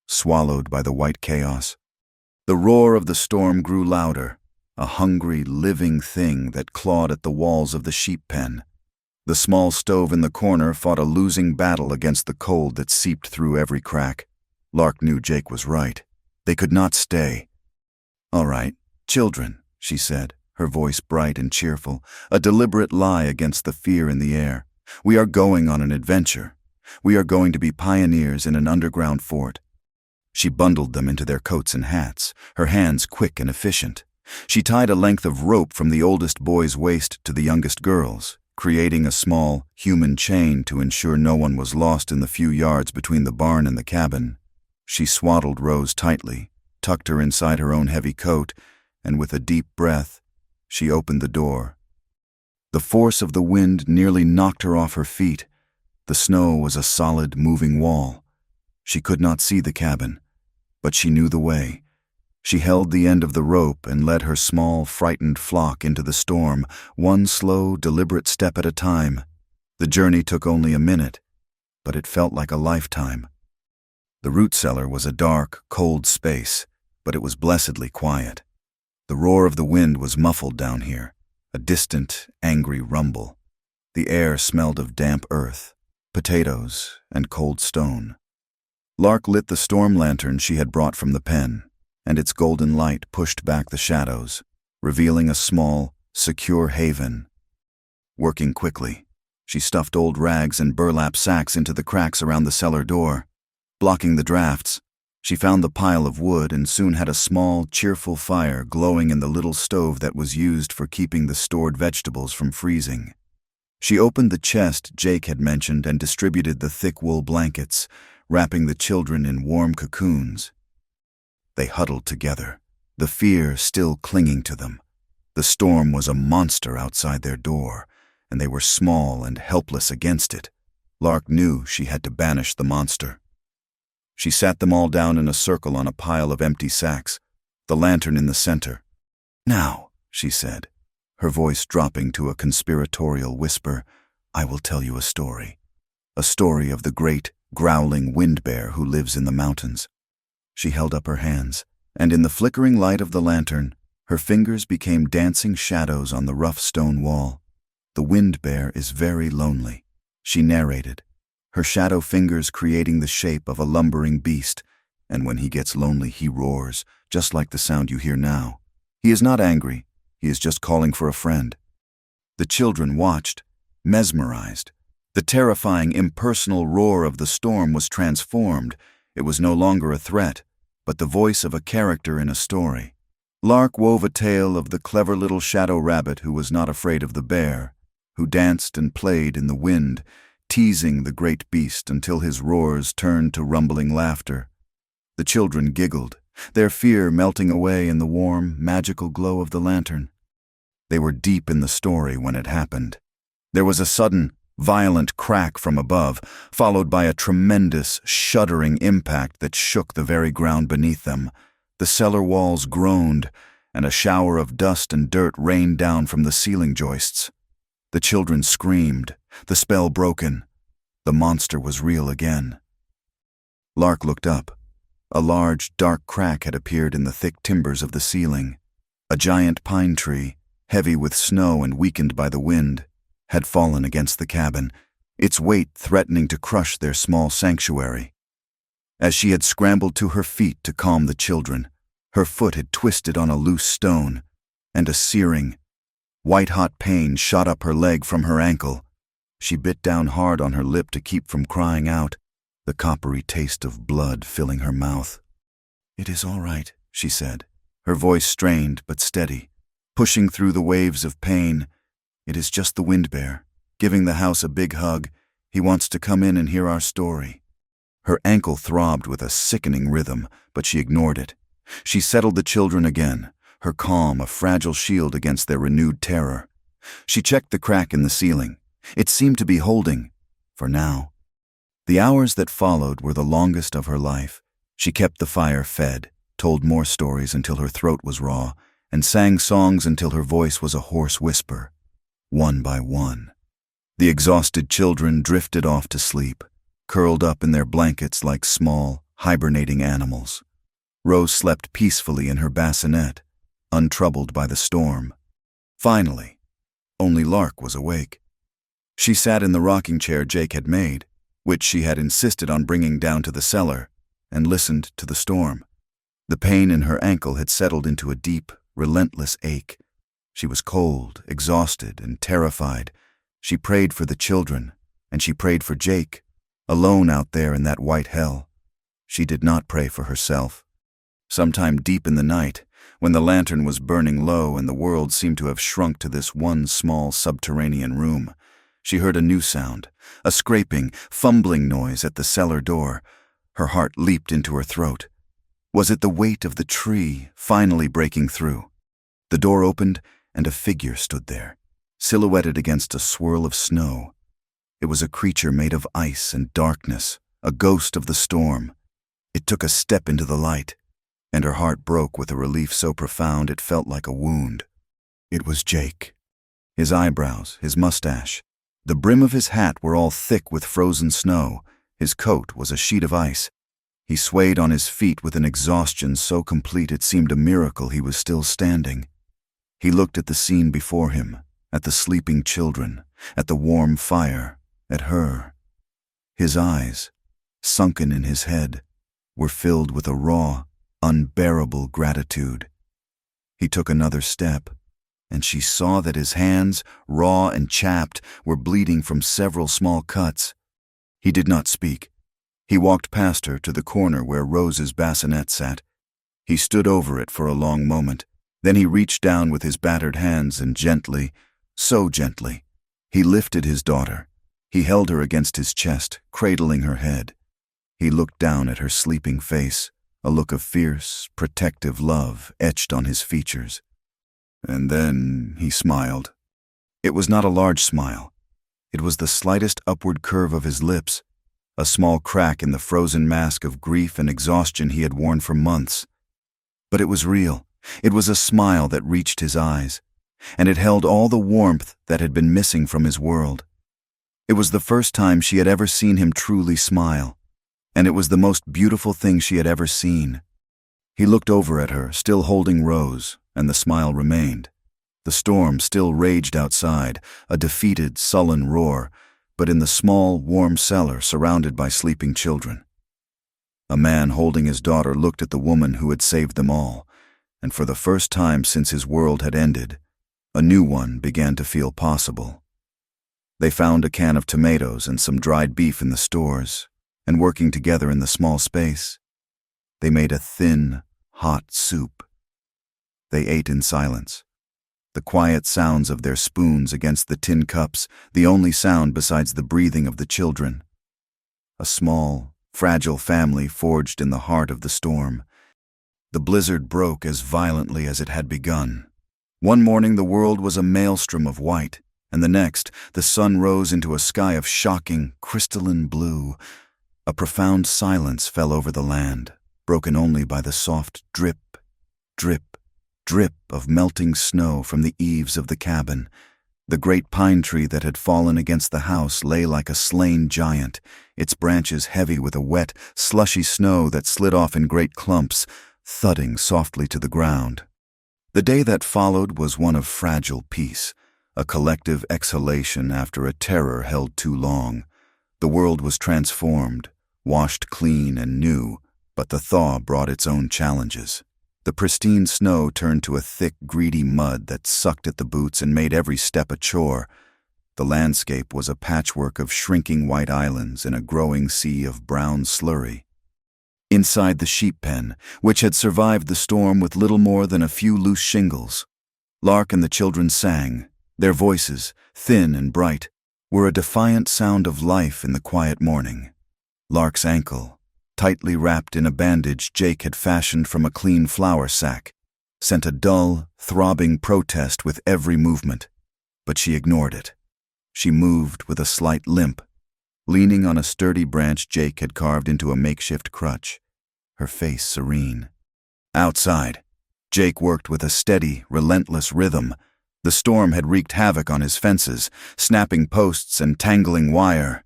swallowed by the white chaos. The roar of the storm grew louder, a hungry, living thing that clawed at the walls of the sheep pen. The small stove in the corner fought a losing battle against the cold that seeped through every crack. Lark knew Jake was right. They could not stay. "All right, children," she said, her voice bright and cheerful, a deliberate lie against the fear in the air. "We are going on an adventure. We are going to be pioneers in an underground fort." She bundled them into their coats and hats, her hands quick and efficient. She tied a length of rope from the oldest boy's waist to the youngest girl's, creating a small, human chain to ensure no one was lost in the few yards between the barn and the cabin. She swaddled Rose tightly, tucked her inside her own heavy coat, and with a deep breath, she opened the door. The force of the wind nearly knocked her off her feet. The snow was a solid, moving wall. She could not see the cabin, but she knew the way. She held the end of the rope and led her small, frightened flock into the storm, one slow, deliberate step at a time. The journey took only a minute, but it felt like a lifetime. The root cellar was a dark, cold space, but it was blessedly quiet. The roar of the wind was muffled down here, a distant, angry rumble. The air smelled of damp earth, potatoes, and cold stone. Lark lit the storm lantern she had brought from the pen, and its golden light pushed back the shadows, revealing a small, secure haven. Working quickly, she stuffed old rags and burlap sacks into the cracks around the cellar door. Blocking the drafts, she found the pile of wood and soon had a small, cheerful fire glowing in the little stove that was used for keeping the stored vegetables from freezing. She opened the chest Jake had mentioned and distributed the thick wool blankets, wrapping the children in warm cocoons. They huddled together, the fear still clinging to them. The storm was a monster outside their door, and they were small and helpless against it. Lark knew she had to banish the monster. She sat them all down in a circle on a pile of empty sacks, the lantern in the center. "Now," she said, her voice dropping to a conspiratorial whisper, "I will tell you a story of the great, growling wind bear who lives in the mountains." She held up her hands, and in the flickering light of the lantern, her fingers became dancing shadows on the rough stone wall. "The wind bear is very lonely," she narrated, her shadow fingers creating the shape of a lumbering beast, and when he gets lonely he roars, just like the sound you hear now. He is not angry, he is just calling for a friend. The children watched, mesmerized. The terrifying, impersonal roar of the storm was transformed. It was no longer a threat, but the voice of a character in a story. Lark wove a tale of the clever little shadow rabbit who was not afraid of the bear, who danced and played in the wind, teasing the great beast until his roars turned to rumbling laughter. The children giggled, their fear melting away in the warm, magical glow of the lantern. They were deep in the story when it happened. There was a sudden, violent crack from above, followed by a tremendous, shuddering impact that shook the very ground beneath them. The cellar walls groaned, and a shower of dust and dirt rained down from the ceiling joists. The children screamed, the spell broken. The monster was real again. Lark looked up. A large, dark crack had appeared in the thick timbers of the ceiling. A giant pine tree, heavy with snow and weakened by the wind, had fallen against the cabin, its weight threatening to crush their small sanctuary. As she had scrambled to her feet to calm the children, her foot had twisted on a loose stone, and a searing, white-hot pain shot up her leg from her ankle. She bit down hard on her lip to keep from crying out, the coppery taste of blood filling her mouth. "It is all right," she said, her voice strained but steady, pushing through the waves of pain. "It is just the wind bear, giving the house a big hug. He wants to come in and hear our story." Her ankle throbbed with a sickening rhythm, but she ignored it. She settled the children again, her calm a fragile shield against their renewed terror. She checked the crack in the ceiling. It seemed to be holding, for now. The hours that followed were the longest of her life. She kept the fire fed, told more stories until her throat was raw, and sang songs until her voice was a hoarse whisper. One by one, the exhausted children drifted off to sleep, curled up in their blankets like small, hibernating animals. Rose slept peacefully in her bassinet, untroubled by the storm. Finally, only Lark was awake. She sat in the rocking chair Jake had made, which she had insisted on bringing down to the cellar, and listened to the storm. The pain in her ankle had settled into a deep, relentless ache. She was cold, exhausted, and terrified. She prayed for the children, and she prayed for Jake, alone out there in that white hell. She did not pray for herself. Sometime deep in the night, when the lantern was burning low and the world seemed to have shrunk to this one small subterranean room, she heard a new sound, a scraping, fumbling noise at the cellar door. Her heart leaped into her throat. Was it the weight of the tree finally breaking through? The door opened, and a figure stood there, silhouetted against a swirl of snow. It was a creature made of ice and darkness, a ghost of the storm. It took a step into the light, and her heart broke with a relief so profound it felt like a wound. It was Jake. His eyebrows, his mustache, the brim of his hat were all thick with frozen snow. His coat was a sheet of ice. He swayed on his feet with an exhaustion so complete it seemed a miracle he was still standing. He looked at the scene before him, at the sleeping children, at the warm fire, at her. His eyes, sunken in his head, were filled with a raw, unbearable gratitude. He took another step, and she saw that his hands, raw and chapped, were bleeding from several small cuts. He did not speak. He walked past her to the corner where Rose's bassinet sat. He stood over it for a long moment. Then he reached down with his battered hands and gently, so gently, he lifted his daughter. He held her against his chest, cradling her head. He looked down at her sleeping face, a look of fierce, protective love etched on his features. And then he smiled. It was not a large smile. It was the slightest upward curve of his lips, a small crack in the frozen mask of grief and exhaustion he had worn for months. But it was real. It was a smile that reached his eyes, and it held all the warmth that had been missing from his world. It was the first time she had ever seen him truly smile, and it was the most beautiful thing she had ever seen. He looked over at her, still holding Rose, and the smile remained. The storm still raged outside, a defeated, sullen roar, but in the small, warm cellar surrounded by sleeping children. A man holding his daughter looked at the woman who had saved them all, and for the first time since his world had ended, a new one began to feel possible. They found a can of tomatoes and some dried beef in the stores, and working together in the small space, they made a thin, hot soup. They ate in silence, the quiet sounds of their spoons against the tin cups, the only sound besides the breathing of the children. A small, fragile family forged in the heart of the storm. The blizzard broke as violently as it had begun. One morning the world was a maelstrom of white, and the next the sun rose into a sky of shocking, crystalline blue. A profound silence fell over the land, broken only by the soft drip, drip, drip of melting snow from the eaves of the cabin. The great pine tree that had fallen against the house lay like a slain giant, its branches heavy with a wet, slushy snow that slid off in great clumps, thudding softly to the ground. The day that followed was one of fragile peace, a collective exhalation after a terror held too long. The world was transformed, washed clean and new, but the thaw brought its own challenges. The pristine snow turned to a thick, greedy mud that sucked at the boots and made every step a chore. The landscape was a patchwork of shrinking white islands in a growing sea of brown slurry. Inside the sheep pen, which had survived the storm with little more than a few loose shingles, Lark and the children sang, their voices, thin and bright, were a defiant sound of life in the quiet morning. Lark's ankle, tightly wrapped in a bandage Jake had fashioned from a clean flour sack, sent a dull, throbbing protest with every movement, but she ignored it. She moved with a slight limp, leaning on a sturdy branch Jake had carved into a makeshift crutch, her face serene. Outside, Jake worked with a steady, relentless rhythm. The storm had wreaked havoc on his fences, snapping posts and tangling wire.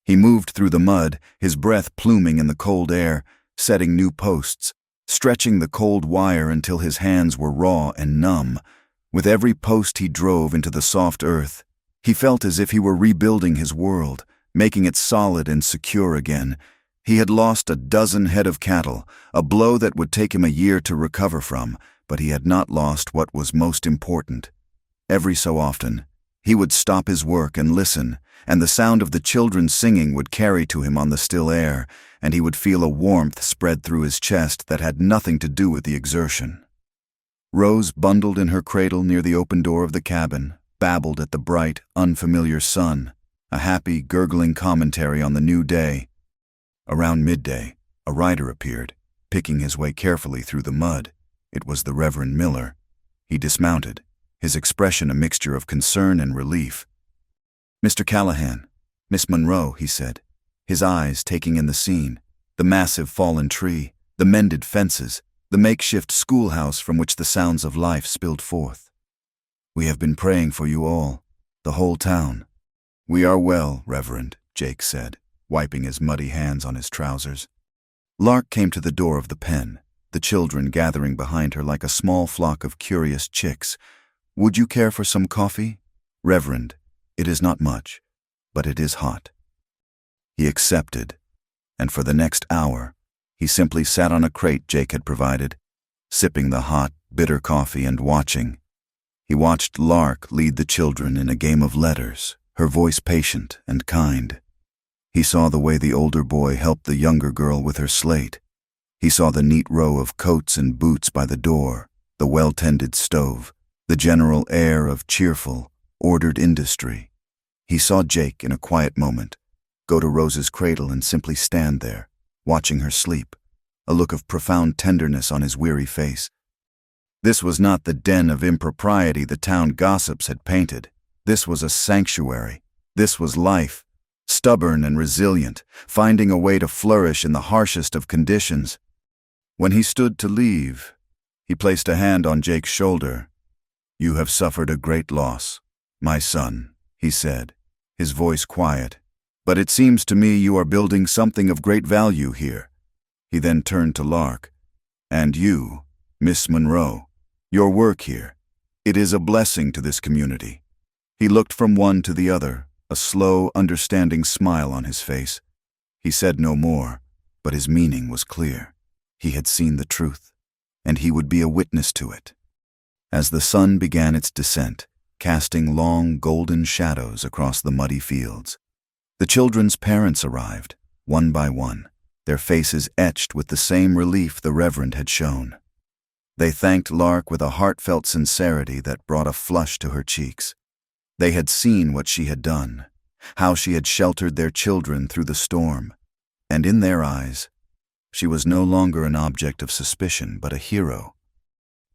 He moved through the mud, his breath pluming in the cold air, setting new posts, stretching the cold wire until his hands were raw and numb. With every post he drove into the soft earth, he felt as if he were rebuilding his world, making it solid and secure again. He had lost a dozen head of cattle, a blow that would take him a year to recover from, but he had not lost what was most important. Every so often, he would stop his work and listen, and the sound of the children singing would carry to him on the still air, and he would feel a warmth spread through his chest that had nothing to do with the exertion. Rose, bundled in her cradle near the open door of the cabin, babbled at the bright, unfamiliar sun, a happy, gurgling commentary on the new day. Around midday, a rider appeared, picking his way carefully through the mud. It was the Reverend Miller. He dismounted, his expression a mixture of concern and relief. "Mr. Callahan, Miss Monroe," he said, his eyes taking in the scene, the massive fallen tree, the mended fences, the makeshift schoolhouse from which the sounds of life spilled forth. "We have been praying for you all, the whole town." "We are well, Reverend," Jake said, wiping his muddy hands on his trousers. Lark came to the door of the pen, the children gathering behind her like a small flock of curious chicks. "Would you care for some coffee?" "Reverend, it is not much, but it is hot." He accepted, and for the next hour, he simply sat on a crate Jake had provided, sipping the hot, bitter coffee and watching. He watched Lark lead the children in a game of letters, her voice patient and kind. He saw the way the older boy helped the younger girl with her slate. He saw the neat row of coats and boots by the door, the well-tended stove, the general air of cheerful, ordered industry. He saw Jake, in a quiet moment, go to Rose's cradle and simply stand there, watching her sleep, a look of profound tenderness on his weary face. This was not the den of impropriety the town gossips had painted. This was a sanctuary. This was life, stubborn and resilient, finding a way to flourish in the harshest of conditions. When he stood to leave, he placed a hand on Jake's shoulder. "You have suffered a great loss, my son," he said, his voice quiet. "But it seems to me you are building something of great value here." He then turned to Lark. "And you, Miss Monroe, your work here, it is a blessing to this community." He looked from one to the other, a slow, understanding smile on his face. He said no more, but his meaning was clear. He had seen the truth, and he would be a witness to it. As the sun began its descent, casting long, golden shadows across the muddy fields, the children's parents arrived, one by one, their faces etched with the same relief the Reverend had shown. They thanked Lark with a heartfelt sincerity that brought a flush to her cheeks. They had seen what she had done, how she had sheltered their children through the storm, and in their eyes, she was no longer an object of suspicion, but a hero.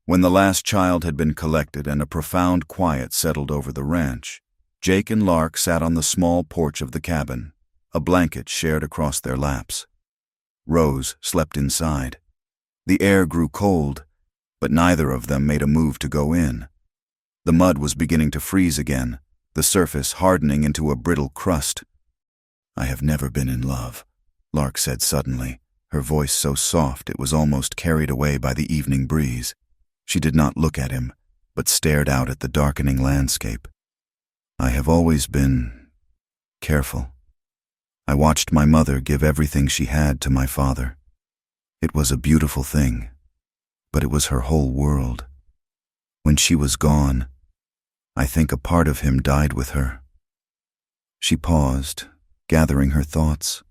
When the last child had been collected and a profound quiet settled over the ranch, Jake and Lark sat on the small porch of the cabin, a blanket shared across their laps. Rose slept inside. The air grew cold, but neither of them made a move to go in. The mud was beginning to freeze again, the surface hardening into a brittle crust. "I have never been in love," Lark said suddenly, her voice so soft it was almost carried away by the evening breeze. She did not look at him, but stared out at the darkening landscape. "I have always been careful. I watched my mother give everything she had to my father. It was a beautiful thing, but it was her whole world. When she was gone, I think a part of him died with her." She paused, gathering her thoughts.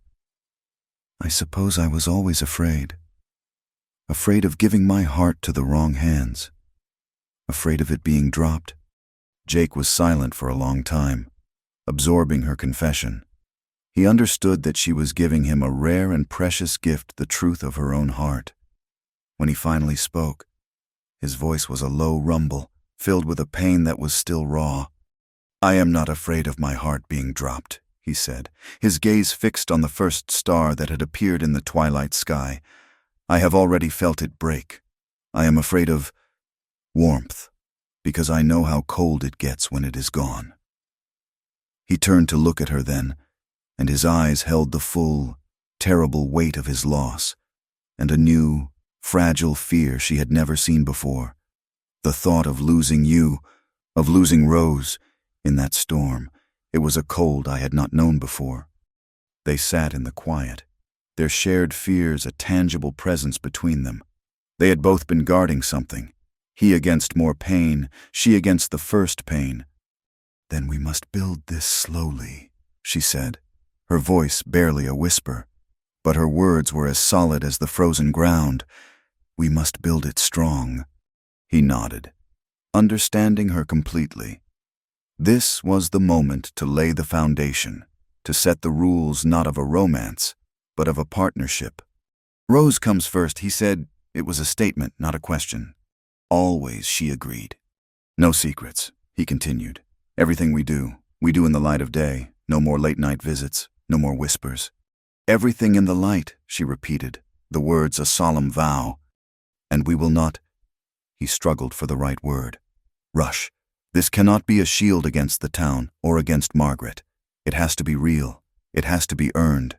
"I suppose I was always afraid of giving my heart to the wrong hands, afraid of it being dropped." Jake was silent for a long time. absorbing her confession. He understood that she was giving him a rare and precious gift, the truth of her own heart. When he finally spoke, his voice was a low rumble, filled with a pain that was still raw. "I am not afraid of my heart being dropped," he said, his gaze fixed on the first star that had appeared in the twilight sky. "I have already felt it break. I am afraid of warmth, because I know how cold it gets when it is gone." He turned to look at her then, and his eyes held the full, terrible weight of his loss, and a new, fragile fear she had never seen before. The thought of losing you, of losing Rose, in that storm, it was a cold I had not known before. They sat in the quiet, their shared fears a tangible presence between them. They had both been guarding something, he against more pain, she against the first pain. "Then we must build this slowly," she said, her voice barely a whisper, but her words were as solid as the frozen ground. "We must build it strong." He nodded, understanding her completely. This was the moment to lay the foundation, to set the rules not of a romance, but of a partnership. "Rose comes first," he said. It was a statement, not a question. "Always," she agreed. "No secrets," he continued. "Everything we do in the light of day. No more late-night visits, no more whispers." "Everything in the light," she repeated, the words a solemn vow. "And we will not—" He struggled for the right word. "Rush. This cannot be a shield against the town or against Margaret. It has to be real. It has to be earned."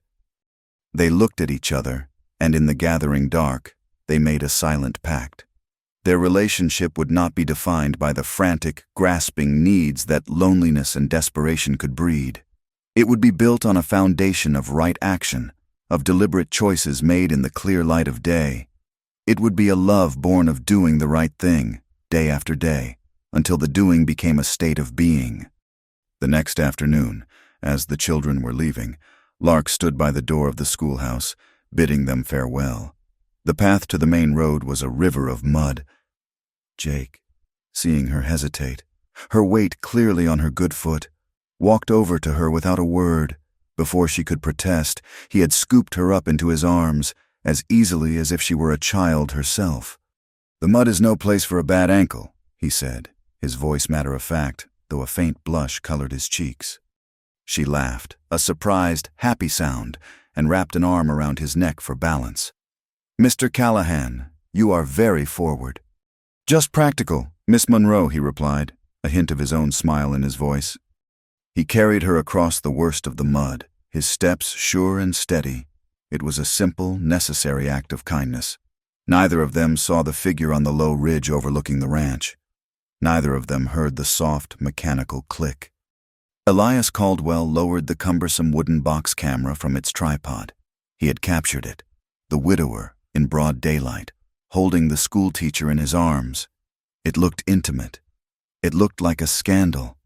They looked at each other, and in the gathering dark, they made a silent pact. Their relationship would not be defined by the frantic, grasping needs that loneliness and desperation could breed. It would be built on a foundation of right action, of deliberate choices made in the clear light of day. It would be a love born of doing the right thing, day after day, until the doing became a state of being. The next afternoon, as the children were leaving, Lark stood by the door of the schoolhouse, bidding them farewell. The path to the main road was a river of mud. Jake, seeing her hesitate, her weight clearly on her good foot, walked over to her without a word. Before she could protest, he had scooped her up into his arms, as easily as if she were a child herself. "The mud is no place for a bad ankle," he said, his voice matter-of-fact, though a faint blush colored his cheeks. She laughed, a surprised, happy sound, and wrapped an arm around his neck for balance. "Mr. Callahan, you are very forward." "Just practical, Miss Monroe," he replied, a hint of his own smile in his voice. He carried her across the worst of the mud, his steps sure and steady. It was a simple, necessary act of kindness. Neither of them saw the figure on the low ridge overlooking the ranch. Neither of them heard the soft, mechanical click. Elias Caldwell lowered the cumbersome wooden box camera from its tripod. He had captured it, the widower, in broad daylight, holding the schoolteacher in his arms. It looked intimate. It looked like a scandal.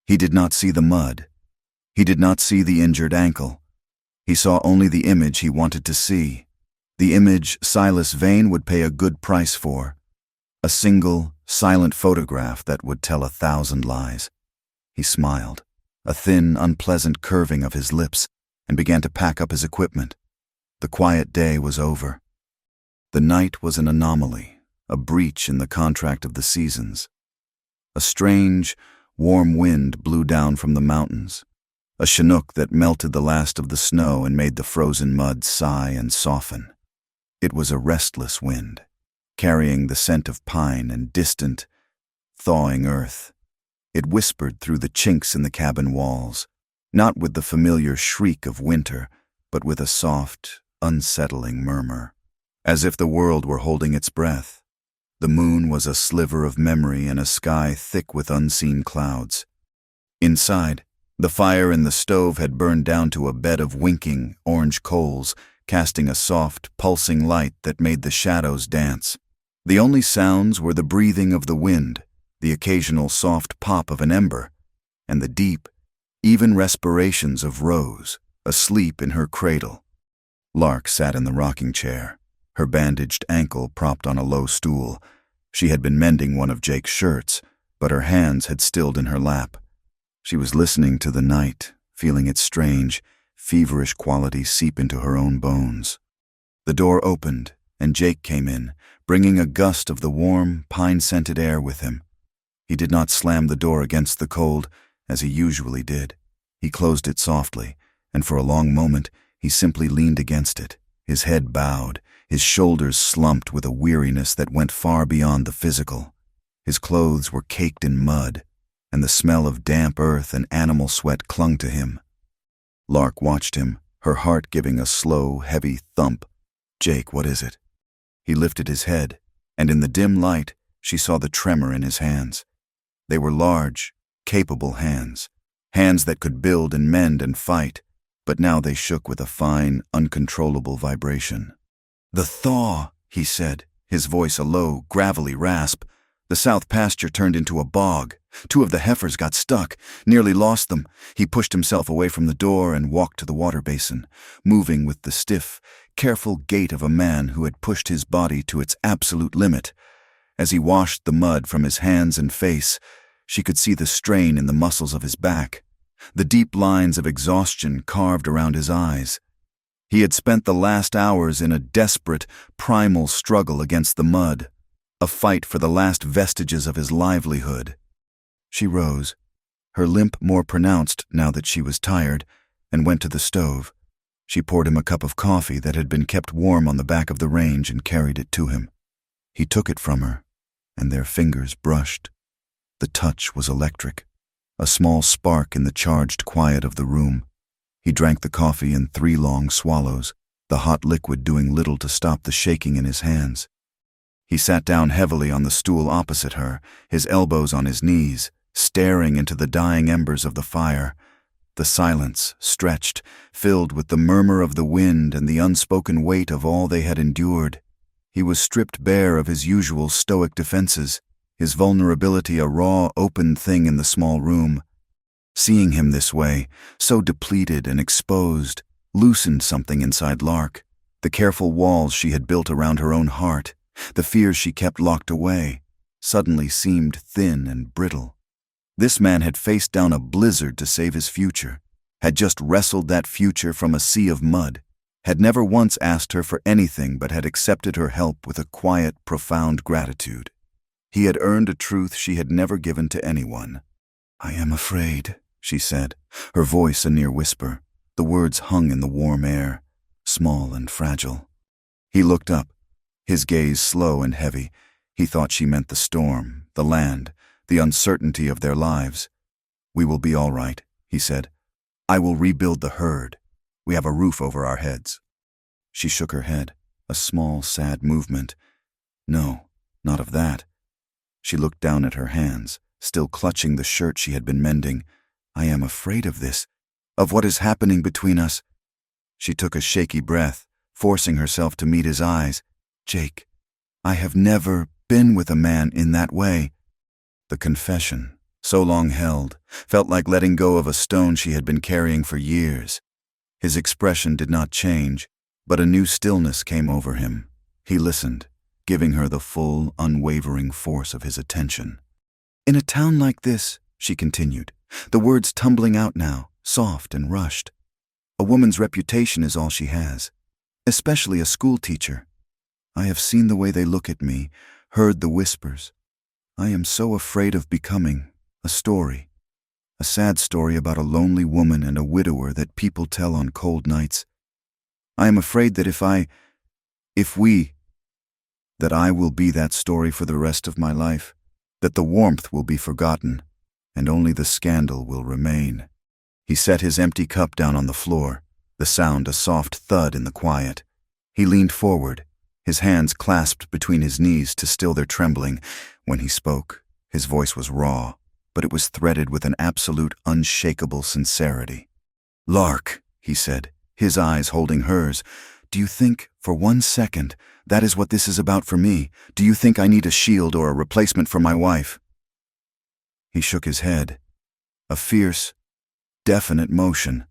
He did not see the mud. He did not see the injured ankle. He saw only the image he wanted to see, the image Silas Vane would pay a good price for, a single, silent photograph that would tell 1,000 lies. He smiled, a thin, unpleasant curving of his lips, and began to pack up his equipment. The quiet day was over. The night was an anomaly, a breach in the contract of the seasons. A strange, warm wind blew down from the mountains, a chinook that melted the last of the snow and made the frozen mud sigh and soften. It was a restless wind, carrying the scent of pine and distant, thawing earth. It whispered through the chinks in the cabin walls, not with the familiar shriek of winter, but with a soft, unsettling murmur, as if the world were holding its breath. The moon was a sliver of memory in a sky thick with unseen clouds. Inside, the fire in the stove had burned down to a bed of winking, orange coals, casting a soft, pulsing light that made the shadows dance. The only sounds were the breathing of the wind, the occasional soft pop of an ember, and the deep, even respirations of Rose, asleep in her cradle. Lark sat in the rocking chair, her bandaged ankle propped on a low stool. She had been mending one of Jake's shirts, but her hands had stilled in her lap. She was listening to the night, feeling its strange, feverish quality seep into her own bones. The door opened, and Jake came in, bringing a gust of the warm, pine-scented air with him. He did not slam the door against the cold, as he usually did. He closed it softly, and for a long moment he simply leaned against it, his head bowed, his shoulders slumped with a weariness that went far beyond the physical. His clothes were caked in mud, and the smell of damp earth and animal sweat clung to him. Lark watched him, her heart giving a slow, heavy thump. "Jake, what is it?" He lifted his head, and in the dim light, she saw the tremor in his hands. They were large, capable hands that could build and mend and fight, but now they shook with a fine, uncontrollable vibration. "The thaw," he said, his voice a low, gravelly rasp. "The south pasture turned into a bog. 2 of the heifers got stuck, nearly lost them." He pushed himself away from the door and walked to the water basin, moving with the stiff, careful gait of a man who had pushed his body to its absolute limit. As he washed the mud from his hands and face, she could see the strain in the muscles of his back, the deep lines of exhaustion carved around his eyes. He had spent the last hours in a desperate, primal struggle against the mud, a fight for the last vestiges of his livelihood. She rose, her limp more pronounced now that she was tired, and went to the stove. She poured him a cup of coffee that had been kept warm on the back of the range and carried it to him. He took it from her, and their fingers brushed. The touch was electric, a small spark in the charged quiet of the room. He drank the coffee in 3 long swallows, the hot liquid doing little to stop the shaking in his hands. He sat down heavily on the stool opposite her, his elbows on his knees, staring into the dying embers of the fire. The silence, stretched, filled with the murmur of the wind and the unspoken weight of all they had endured. He was stripped bare of his usual stoic defenses, his vulnerability a raw, open thing in the small room. Seeing him this way, so depleted and exposed, loosened something inside Lark. The careful walls she had built around her own heart, the fears she kept locked away, suddenly seemed thin and brittle. This man had faced down a blizzard to save his future, had just wrestled that future from a sea of mud, had never once asked her for anything but had accepted her help with a quiet, profound gratitude. He had earned a truth she had never given to anyone. "I am afraid," she said, her voice a near whisper. The words hung in the warm air, small and fragile. He looked up, his gaze slow and heavy. He thought she meant the storm, the land, the uncertainty of their lives. "We will be all right," he said. "I will rebuild the herd. We have a roof over our heads." She shook her head, a small, sad movement. "No, not of that." She looked down at her hands, still clutching the shirt she had been mending. "I am afraid of this, of what is happening between us." She took a shaky breath, forcing herself to meet his eyes. "Jake, I have never been with a man in that way." The confession, so long held, felt like letting go of a stone she had been carrying for years. His expression did not change, but a new stillness came over him. He listened, giving her the full, unwavering force of his attention. "In a town like this," she continued, the words tumbling out now, soft and rushed, "a woman's reputation is all she has, especially a school teacher. I have seen the way they look at me, heard the whispers. I am so afraid of becoming a story, a sad story about a lonely woman and a widower that people tell on cold nights. I am afraid that that I will be that story for the rest of my life, that the warmth will be forgotten, and only the scandal will remain." He set his empty cup down on the floor, the sound a soft thud in the quiet. He leaned forward, his hands clasped between his knees to still their trembling. When he spoke, his voice was raw, but it was threaded with an absolute, unshakable sincerity. "Lark," he said, his eyes holding hers, "do you think, for 1 second, that is what this is about for me? Do you think I need a shield or a replacement for my wife?" He shook his head, a fierce, definite motion.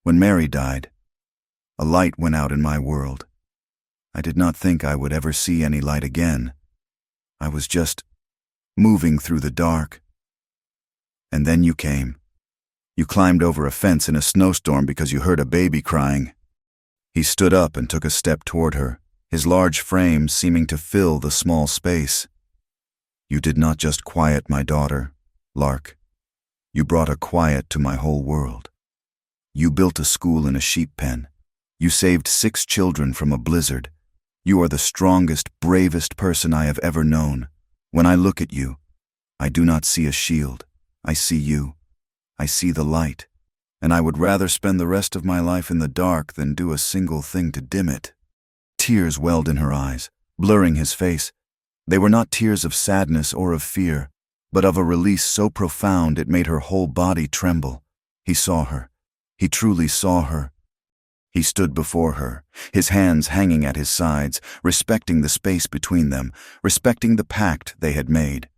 "When Mary died, a light went out in my world. I did not think I would ever see any light again. I was just moving through the dark. And then you came. You climbed over a fence in a snowstorm because you heard a baby crying. He stood up and took a step toward her, his large frame seeming to fill the small space. You did not just quiet my daughter, Lark. You brought a quiet to my whole world. You built a school in a sheep pen. You saved 6 children from a blizzard. You are the strongest, bravest person I have ever known. When I look at you, I do not see a shield. I see you. I see the light. And I would rather spend the rest of my life in the dark than do a single thing to dim it. Tears welled in her eyes, blurring his face. They were not tears of sadness or of fear, but of a release so profound it made her whole body tremble. He saw her. He truly saw her. He stood before her, his hands hanging at his sides, respecting the space between them, respecting the pact they had made.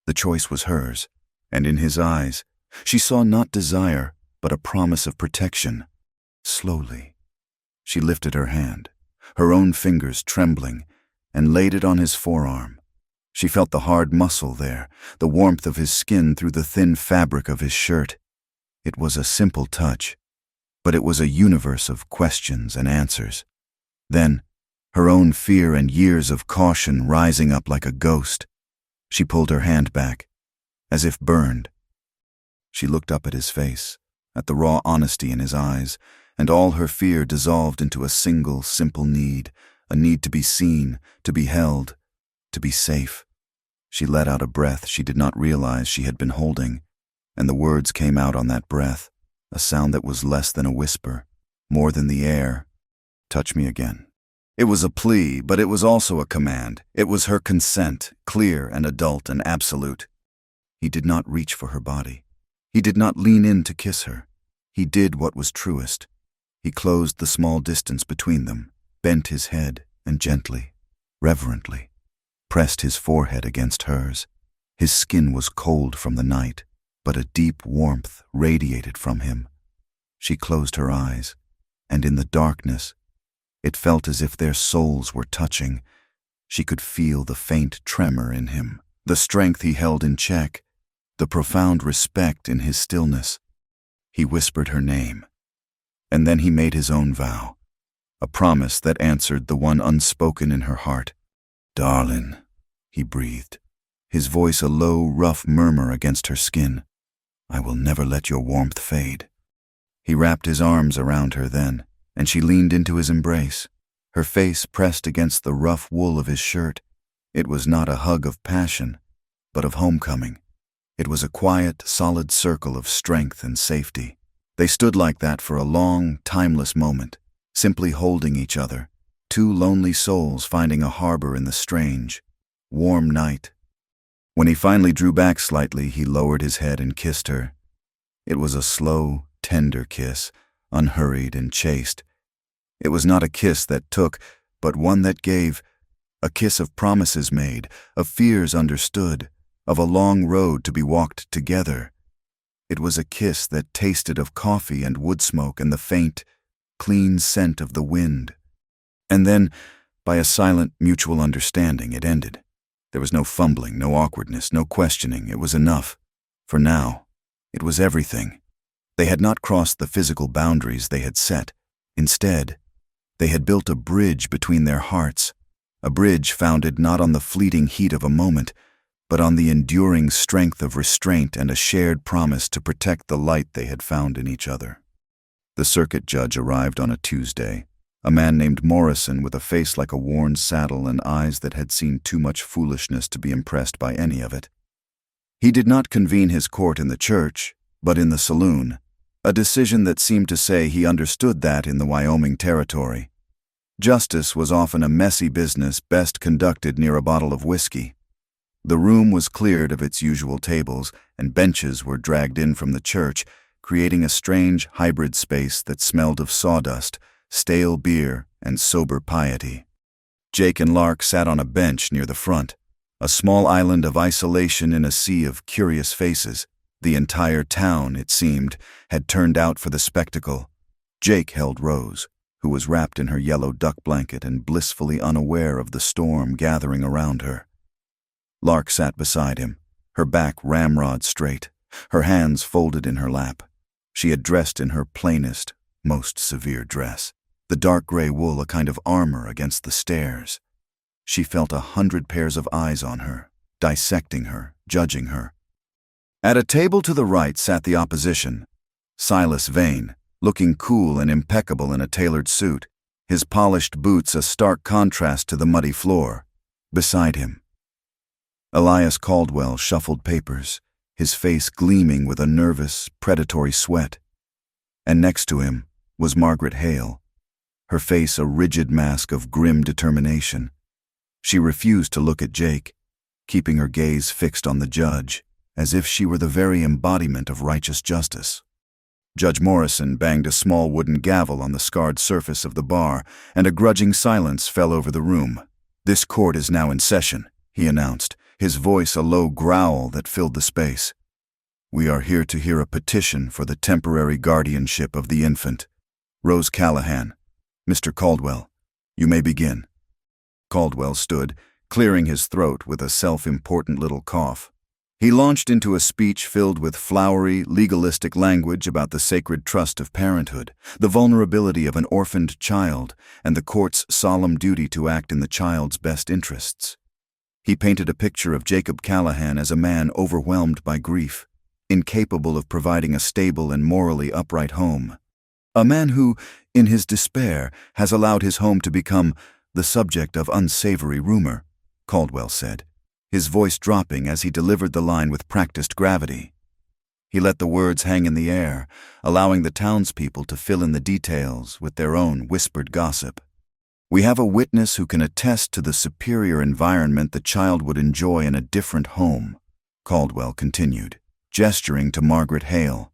The choice was hers, and in his eyes, she saw not desire, but a promise of protection. Slowly, she lifted her hand, her own fingers trembling, and laid it on his forearm. She felt the hard muscle there, the warmth of his skin through the thin fabric of his shirt. It was a simple touch, but it was a universe of questions and answers. Then, her own fear and years of caution rising up like a ghost, she pulled her hand back, as if burned. She looked up at his face, at the raw honesty in his eyes, and all her fear dissolved into a single, simple need, a need to be seen, to be held, to be safe. She let out a breath she did not realize she had been holding, and the words came out on that breath, a sound that was less than a whisper, more than the air. Touch me again. It was a plea, but it was also a command. It was her consent, clear and adult and absolute. He did not reach for her body. He did not lean in to kiss her. He did what was truest. He closed the small distance between them, bent his head, and gently, reverently, pressed his forehead against hers. His skin was cold from the night, but a deep warmth radiated from him. She closed her eyes, and in the darkness, it felt as if their souls were touching. She could feel the faint tremor in him, the strength he held in check, the profound respect in his stillness. He whispered her name, and then he made his own vow, a promise that answered the one unspoken in her heart. "Darlin," he breathed, his voice a low, rough murmur against her skin. "I will never let your warmth fade." He wrapped his arms around her then, and she leaned into his embrace, her face pressed against the rough wool of his shirt. It was not a hug of passion, but of homecoming. It was a quiet, solid circle of strength and safety. They stood like that for a long, timeless moment, simply holding each other, 2 lonely souls finding a harbor in the strange, warm night. When he finally drew back slightly, he lowered his head and kissed her. It was a slow, tender kiss, unhurried and chaste. It was not a kiss that took, but one that gave, a kiss of promises made, of fears understood, of a long road to be walked together. It was a kiss that tasted of coffee and wood smoke and the faint, clean scent of the wind. And then, by a silent, mutual understanding, it ended. There was no fumbling, no awkwardness, no questioning. It was enough. For now, it was everything. They had not crossed the physical boundaries they had set. Instead, they had built a bridge between their hearts, a bridge founded not on the fleeting heat of a moment, but on the enduring strength of restraint and a shared promise to protect the light they had found in each other. The circuit judge arrived on a Tuesday, a man named Morrison with a face like a worn saddle and eyes that had seen too much foolishness to be impressed by any of it. He did not convene his court in the church, but in the saloon, a decision that seemed to say he understood that in the Wyoming territory. Justice was often a messy business best conducted near a bottle of whiskey. The room was cleared of its usual tables, and benches were dragged in from the church, creating a strange hybrid space that smelled of sawdust, stale beer, and sober piety. Jake and Lark sat on a bench near the front, a small island of isolation in a sea of curious faces. The entire town, it seemed, had turned out for the spectacle. Jake held Rose, who was wrapped in her yellow duck blanket and blissfully unaware of the storm gathering around her. Lark sat beside him, her back ramrod straight, her hands folded in her lap. She had dressed in her plainest, most severe dress, the dark gray wool a kind of armor against the stares. She felt 100 pairs of eyes on her, dissecting her, judging her. At a table to the right sat the opposition, Silas Vane, looking cool and impeccable in a tailored suit, his polished boots a stark contrast to the muddy floor. Beside him, Elias Caldwell shuffled papers, his face gleaming with a nervous, predatory sweat. And next to him was Margaret Hale, her face a rigid mask of grim determination. She refused to look at Jake, keeping her gaze fixed on the judge, as if she were the very embodiment of righteous justice. Judge Morrison banged a small wooden gavel on the scarred surface of the bar, and a grudging silence fell over the room. "This court is now in session," he announced, his voice a low growl that filled the space. "We are here to hear a petition for the temporary guardianship of the infant. Rose Callahan. Mr. Caldwell, you may begin." Caldwell stood, clearing his throat with a self-important little cough. He launched into a speech filled with flowery, legalistic language about the sacred trust of parenthood, the vulnerability of an orphaned child, and the court's solemn duty to act in the child's best interests. He painted a picture of Jacob Callahan as a man overwhelmed by grief, incapable of providing a stable and morally upright home. A man who, in his despair, has allowed his home to become the subject of unsavory rumor, Caldwell said, his voice dropping as he delivered the line with practiced gravity. He let the words hang in the air, allowing the townspeople to fill in the details with their own whispered gossip. "We have a witness who can attest to the superior environment the child would enjoy in a different home," Caldwell continued, gesturing to Margaret Hale.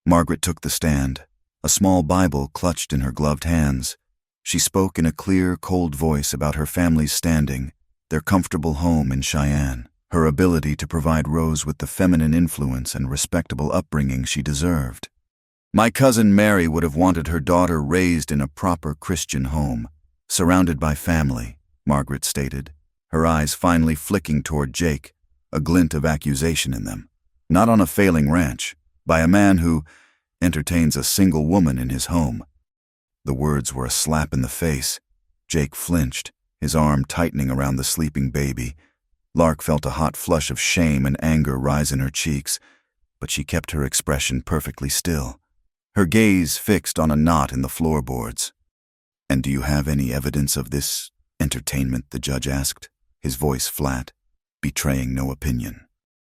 Margaret took the stand, a small Bible clutched in her gloved hands. She spoke in a clear, cold voice about her family's standing, their comfortable home in Cheyenne, her ability to provide Rose with the feminine influence and respectable upbringing she deserved. "My cousin Mary would have wanted her daughter raised in a proper Christian home, surrounded by family," Margaret stated, her eyes finally flicking toward Jake, a glint of accusation in them. "Not on a failing ranch, by a man who entertains a single woman in his home." The words were a slap in the face. Jake flinched, his arm tightening around the sleeping baby. Lark felt a hot flush of shame and anger rise in her cheeks, but she kept her expression perfectly still, her gaze fixed on a knot in the floorboards. "And do you have any evidence of this entertainment?" the judge asked, his voice flat, betraying no opinion.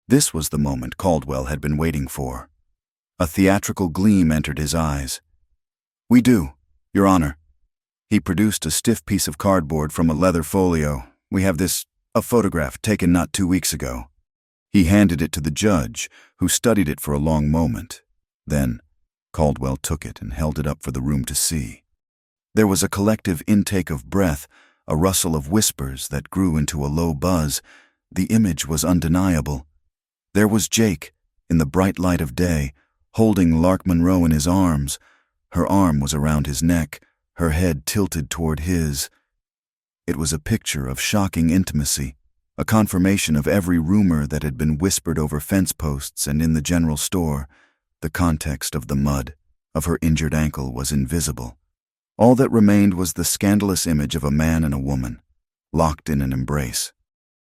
This was the moment Caldwell had been waiting for. A theatrical gleam entered his eyes. "We do, Your Honor." He produced a stiff piece of cardboard from a leather folio. "We have a photograph taken not 2 weeks ago." He handed it to the judge, who studied it for a long moment. Then, Caldwell took it and held it up for the room to see. There was a collective intake of breath, a rustle of whispers that grew into a low buzz. The image was undeniable. There was Jake, in the bright light of day, holding Lark Monroe in his arms. Her arm was around his neck, her head tilted toward his. It was a picture of shocking intimacy, a confirmation of every rumor that had been whispered over fence posts and in the general store. The context of the mud, of her injured ankle, was invisible. All that remained was the scandalous image of a man and a woman, locked in an embrace.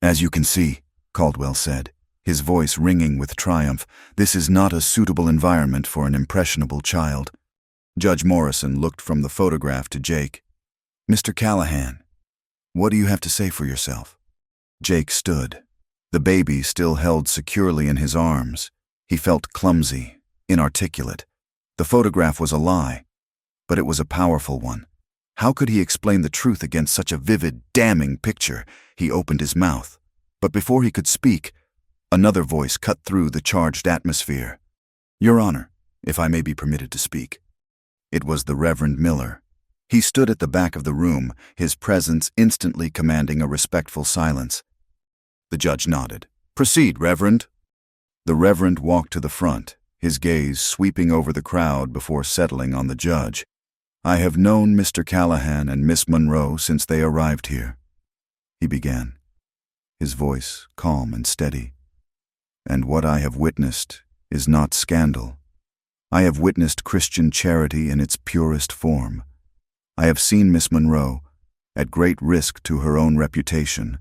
"As you can see," Caldwell said, his voice ringing with triumph, "this is not a suitable environment for an impressionable child." Judge Morrison looked from the photograph to Jake. "Mr. Callahan, what do you have to say for yourself?" Jake stood, the baby still held securely in his arms. He felt clumsy, inarticulate. The photograph was a lie, but it was a powerful one. How could he explain the truth against such a vivid, damning picture? He opened his mouth, but before he could speak, another voice cut through the charged atmosphere. "Your Honor, if I may be permitted to speak." It was the Reverend Miller. He stood at the back of the room, his presence instantly commanding a respectful silence. The judge nodded. "Proceed, Reverend." The Reverend walked to the front, his gaze sweeping over the crowd before settling on the judge. "I have known Mr. Callahan and Miss Monroe since they arrived here," he began, his voice calm and steady. "And what I have witnessed is not scandal. I have witnessed Christian charity in its purest form. I have seen Miss Monroe, at great risk to her own reputation,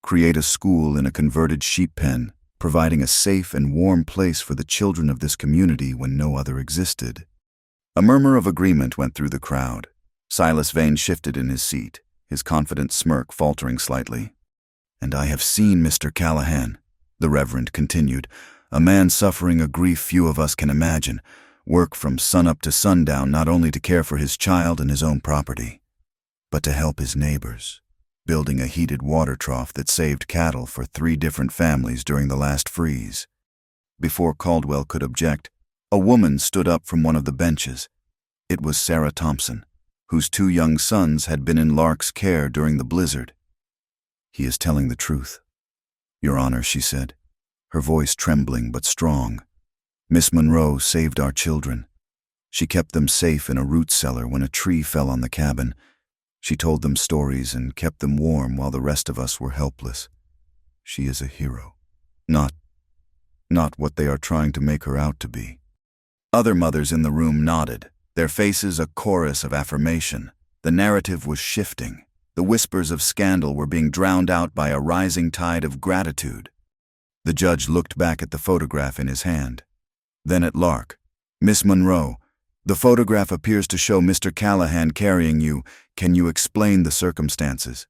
create a school in a converted sheep pen, providing a safe and warm place for the children of this community when no other existed. A murmur of agreement went through the crowd. Silas Vane shifted in his seat, his confident smirk faltering slightly. "And I have seen Mr. Callahan," the Reverend continued, "a man suffering a grief few of us can imagine, work from sunup to sundown not only to care for his child and his own property, but to help his neighbors, building a heated water trough that saved cattle for 3 different families during the last freeze." Before Caldwell could object, a woman stood up from one of the benches. It was Sarah Thompson, whose 2 young sons had been in Lark's care during the blizzard. "He is telling the truth, Your Honor," she said, her voice trembling but strong. "Miss Monroe saved our children. She kept them safe in a root cellar when a tree fell on the cabin. She told them stories and kept them warm while the rest of us were helpless. She is a hero. Not what they are trying to make her out to be." Other mothers in the room nodded, their faces a chorus of affirmation. The narrative was shifting. The whispers of scandal were being drowned out by a rising tide of gratitude. The judge looked back at the photograph in his hand, then at Lark. "Miss Monroe, the photograph appears to show Mr. Callahan carrying you. Can you explain the circumstances?"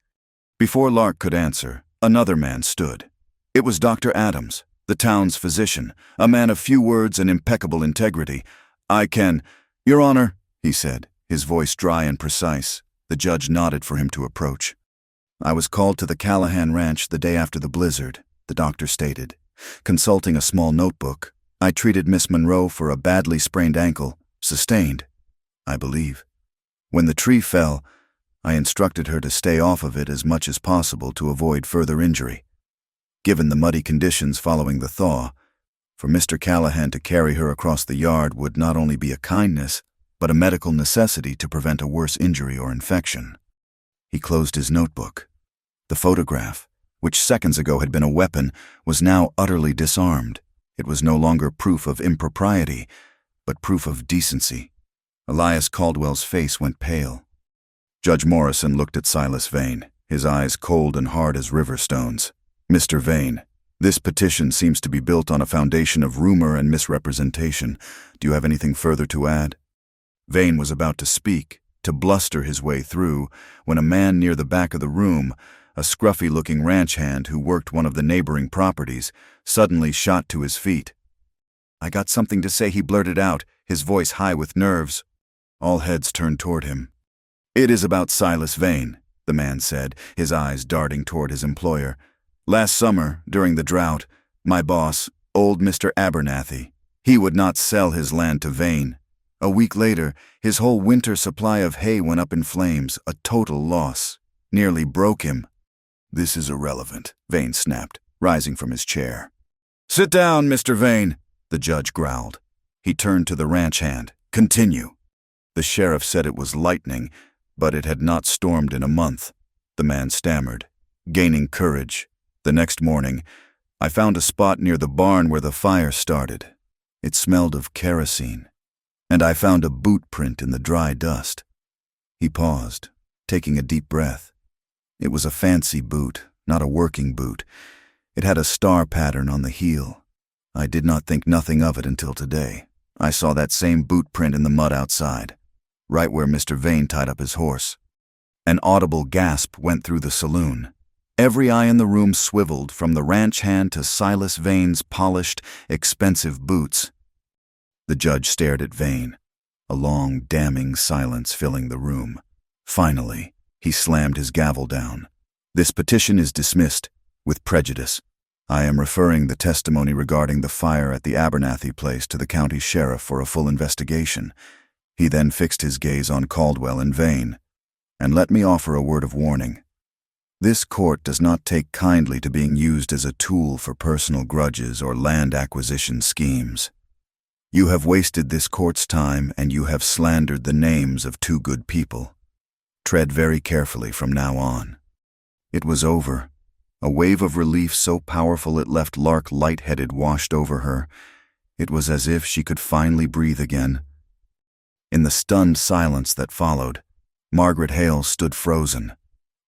Before Lark could answer, another man stood. It was Dr. Adams, the town's physician, a man of few words and impeccable integrity. "I can, Your Honor," he said, his voice dry and precise. The judge nodded for him to approach. "I was called to the Callahan Ranch the day after the blizzard," the doctor stated. "Consulting a small notebook, I treated Miss Monroe for a badly sprained ankle, sustained, I believe. When the tree fell, I instructed her to stay off of it as much as possible to avoid further injury. Given the muddy conditions following the thaw, for Mr. Callahan to carry her across the yard would not only be a kindness, but a medical necessity to prevent a worse injury or infection." He closed his notebook. The photograph, which seconds ago had been a weapon, was now utterly disarmed. It was no longer proof of impropriety, but proof of decency. Elias Caldwell's face went pale. Judge Morrison looked at Silas Vane, his eyes cold and hard as river stones. "Mr. Vane, this petition seems to be built on a foundation of rumor and misrepresentation. Do you have anything further to add?" Vane was about to speak, to bluster his way through, when a man near the back of the room, a scruffy-looking ranch hand who worked one of the neighboring properties, suddenly shot to his feet. "I got something to say," he blurted out, his voice high with nerves. All heads turned toward him. "It is about Silas Vane," the man said, his eyes darting toward his employer. "Last summer, during the drought, my boss, old Mr. Abernathy, he would not sell his land to Vane. A week later, his whole winter supply of hay went up in flames, a total loss. Nearly broke him." "This is irrelevant," Vane snapped, rising from his chair. "Sit down, Mr. Vane," the judge growled. He turned to the ranch hand. "Continue." The sheriff said it was lightning, but it had not stormed in a month. The man stammered, gaining courage. "The next morning, I found a spot near the barn where the fire started. It smelled of kerosene, and I found a boot print in the dry dust." He paused, taking a deep breath. It was a fancy boot, not a working boot. It had a star pattern on the heel. I did not think nothing of it until today. I saw that same boot print in the mud outside, right where Mr. Vane tied up his horse. An audible gasp went through the saloon. Every eye in the room swiveled from the ranch hand to Silas Vane's polished, expensive boots. The judge stared at Vane, a long, damning silence filling the room. Finally, he slammed his gavel down. "This petition is dismissed, with prejudice. I am referring the testimony regarding the fire at the Abernathy place to the county sheriff for a full investigation." He then fixed his gaze on Caldwell and Vane. "And let me offer a word of warning. This court does not take kindly to being used as a tool for personal grudges or land acquisition schemes. You have wasted this court's time, and you have slandered the names of 2 good people. Tread very carefully from now on." It was over. A wave of relief so powerful it left Lark light-headed washed over her. It was as if she could finally breathe again. In the stunned silence that followed, Margaret Hale stood frozen.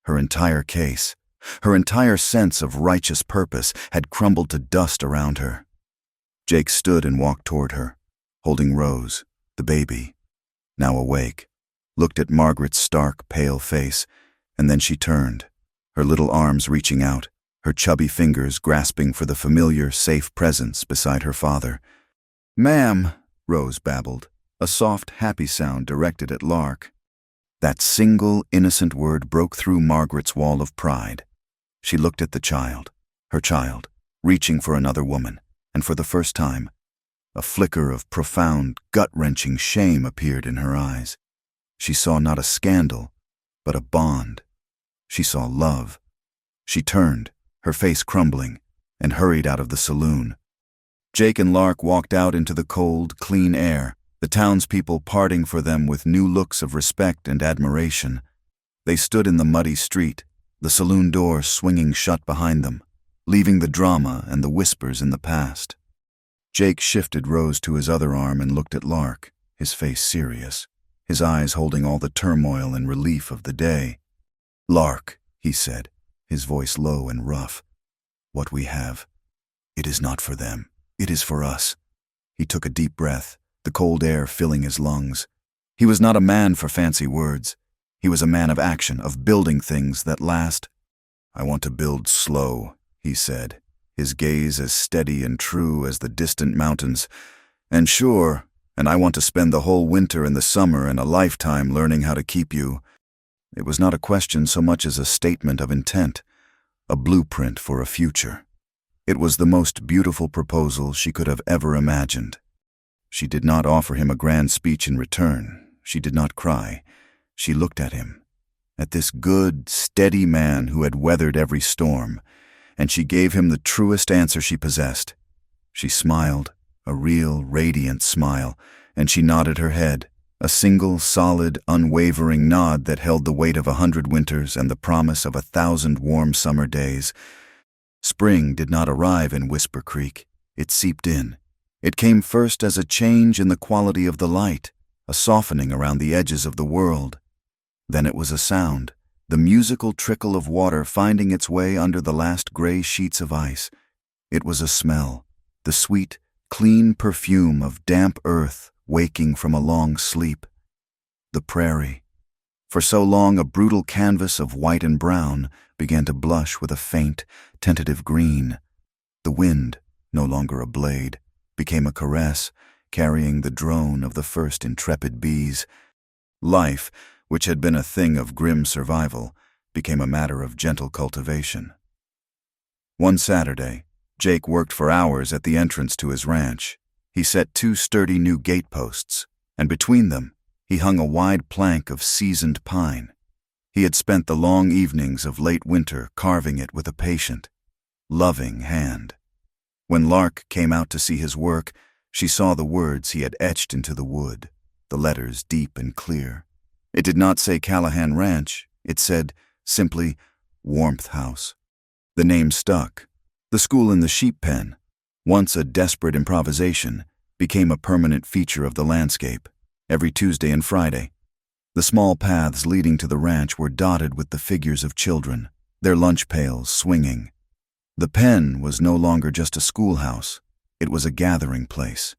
Her entire case, her entire sense of righteous purpose had crumbled to dust around her. Jake stood and walked toward her, holding Rose, the baby, now awake, looked at Margaret's stark, pale face, and then she turned, her little arms reaching out, her chubby fingers grasping for the familiar, safe presence beside her father. "Ma'am," Rose babbled, a soft, happy sound directed at Lark. That single, innocent word broke through Margaret's wall of pride. She looked at the child, her child, reaching for another woman, and for the first time, a flicker of profound, gut-wrenching shame appeared in her eyes. She saw not a scandal, but a bond. She saw love. She turned, her face crumbling, and hurried out of the saloon. Jake and Lark walked out into the cold, clean air, the townspeople parting for them with new looks of respect and admiration. They stood in the muddy street, the saloon door swinging shut behind them, leaving the drama and the whispers in the past. Jake shifted Rose to his other arm and looked at Lark, his face serious, his eyes holding all the turmoil and relief of the day. "Lark," he said, his voice low and rough, "what we have, it is not for them, it is for us." He took a deep breath, the cold air filling his lungs. He was not a man for fancy words. He was a man of action, of building things that last. "I want to build slow," he said, his gaze as steady and true as the distant mountains. "And sure, and I want to spend the whole winter and the summer and a lifetime learning how to keep you." It was not a question so much as a statement of intent, a blueprint for a future. It was the most beautiful proposal she could have ever imagined. She did not offer him a grand speech in return. She did not cry. She looked at him, at this good, steady man who had weathered every storm, and she gave him the truest answer she possessed. She smiled, a real, radiant smile, and she nodded her head, a single, solid, unwavering nod that held the weight of 100 winters and the promise of 1,000 warm summer days. Spring did not arrive in Whisper Creek. It seeped in. It came first as a change in the quality of the light, a softening around the edges of the world. Then it was a sound, the musical trickle of water finding its way under the last gray sheets of ice. It was a smell, the sweet, clean perfume of damp earth waking from a long sleep. The prairie, for so long a brutal canvas of white and brown, began to blush with a faint, tentative green. The wind, no longer a blade, became a caress, carrying the drone of the first intrepid bees. Life, which had been a thing of grim survival, became a matter of gentle cultivation. One Saturday, Jake worked for hours at the entrance to his ranch. He set 2 sturdy new gateposts, and between them, he hung a wide plank of seasoned pine. He had spent the long evenings of late winter carving it with a patient, loving hand. When Lark came out to see his work, she saw the words he had etched into the wood, the letters deep and clear. It did not say Callahan Ranch. It said, simply, Warmth House. The name stuck. The school in the sheep pen, once a desperate improvisation, became a permanent feature of the landscape. Every Tuesday and Friday, the small paths leading to the ranch were dotted with the figures of children, their lunch pails swinging. The pen was no longer just a schoolhouse. It was a gathering place.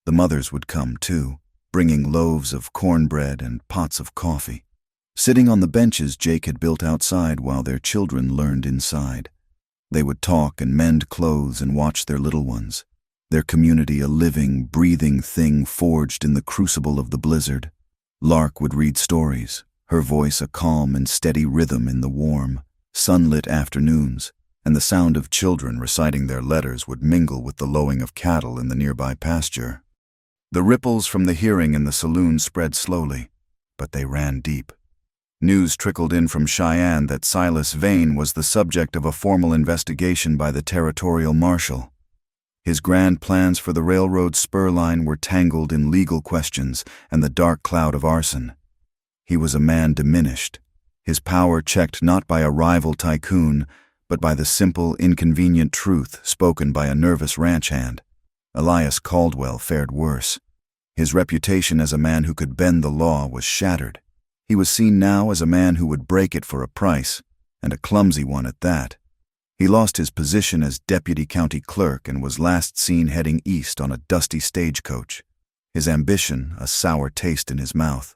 The mothers would come, too, bringing loaves of cornbread and pots of coffee. Sitting on the benches Jake had built outside while their children learned inside. They would talk and mend clothes and watch their little ones, their community a living, breathing thing forged in the crucible of the blizzard. Lark would read stories, her voice a calm and steady rhythm in the warm, sunlit afternoons, and the sound of children reciting their letters would mingle with the lowing of cattle in the nearby pasture. The ripples from the hearing in the saloon spread slowly, but they ran deep. News trickled in from Cheyenne that Silas Vane was the subject of a formal investigation by the territorial marshal. His grand plans for the railroad spur line were tangled in legal questions and the dark cloud of arson. He was a man diminished, his power checked not by a rival tycoon, but by the simple, inconvenient truth spoken by a nervous ranch hand. Elias Caldwell fared worse. His reputation as a man who could bend the law was shattered. He was seen now as a man who would break it for a price, and a clumsy one at that. He lost his position as deputy county clerk and was last seen heading east on a dusty stagecoach, his ambition a sour taste in his mouth.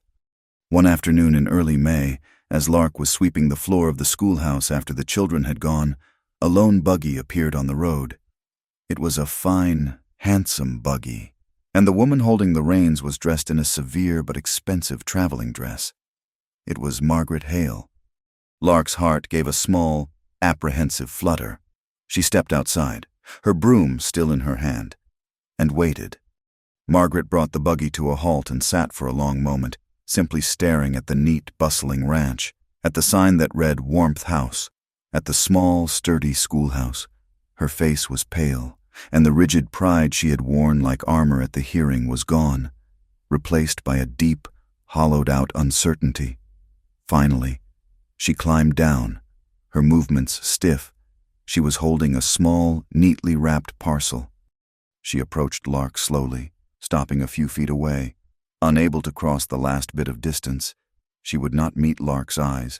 One afternoon in early May, as Lark was sweeping the floor of the schoolhouse after the children had gone, a lone buggy appeared on the road. It was a fine, handsome buggy, and the woman holding the reins was dressed in a severe but expensive traveling dress. It was Margaret Hale. Lark's heart gave a small, apprehensive flutter. She stepped outside, her broom still in her hand, and waited. Margaret brought the buggy to a halt and sat for a long moment, simply staring at the neat, bustling ranch, at the sign that read Warmth House, at the small, sturdy schoolhouse. Her face was pale, and the rigid pride she had worn like armor at the hearing was gone, replaced by a deep, hollowed-out uncertainty. Finally, she climbed down, her movements stiff. She was holding a small, neatly wrapped parcel. She approached Lark slowly, stopping a few feet away. Unable to cross the last bit of distance, she would not meet Lark's eyes.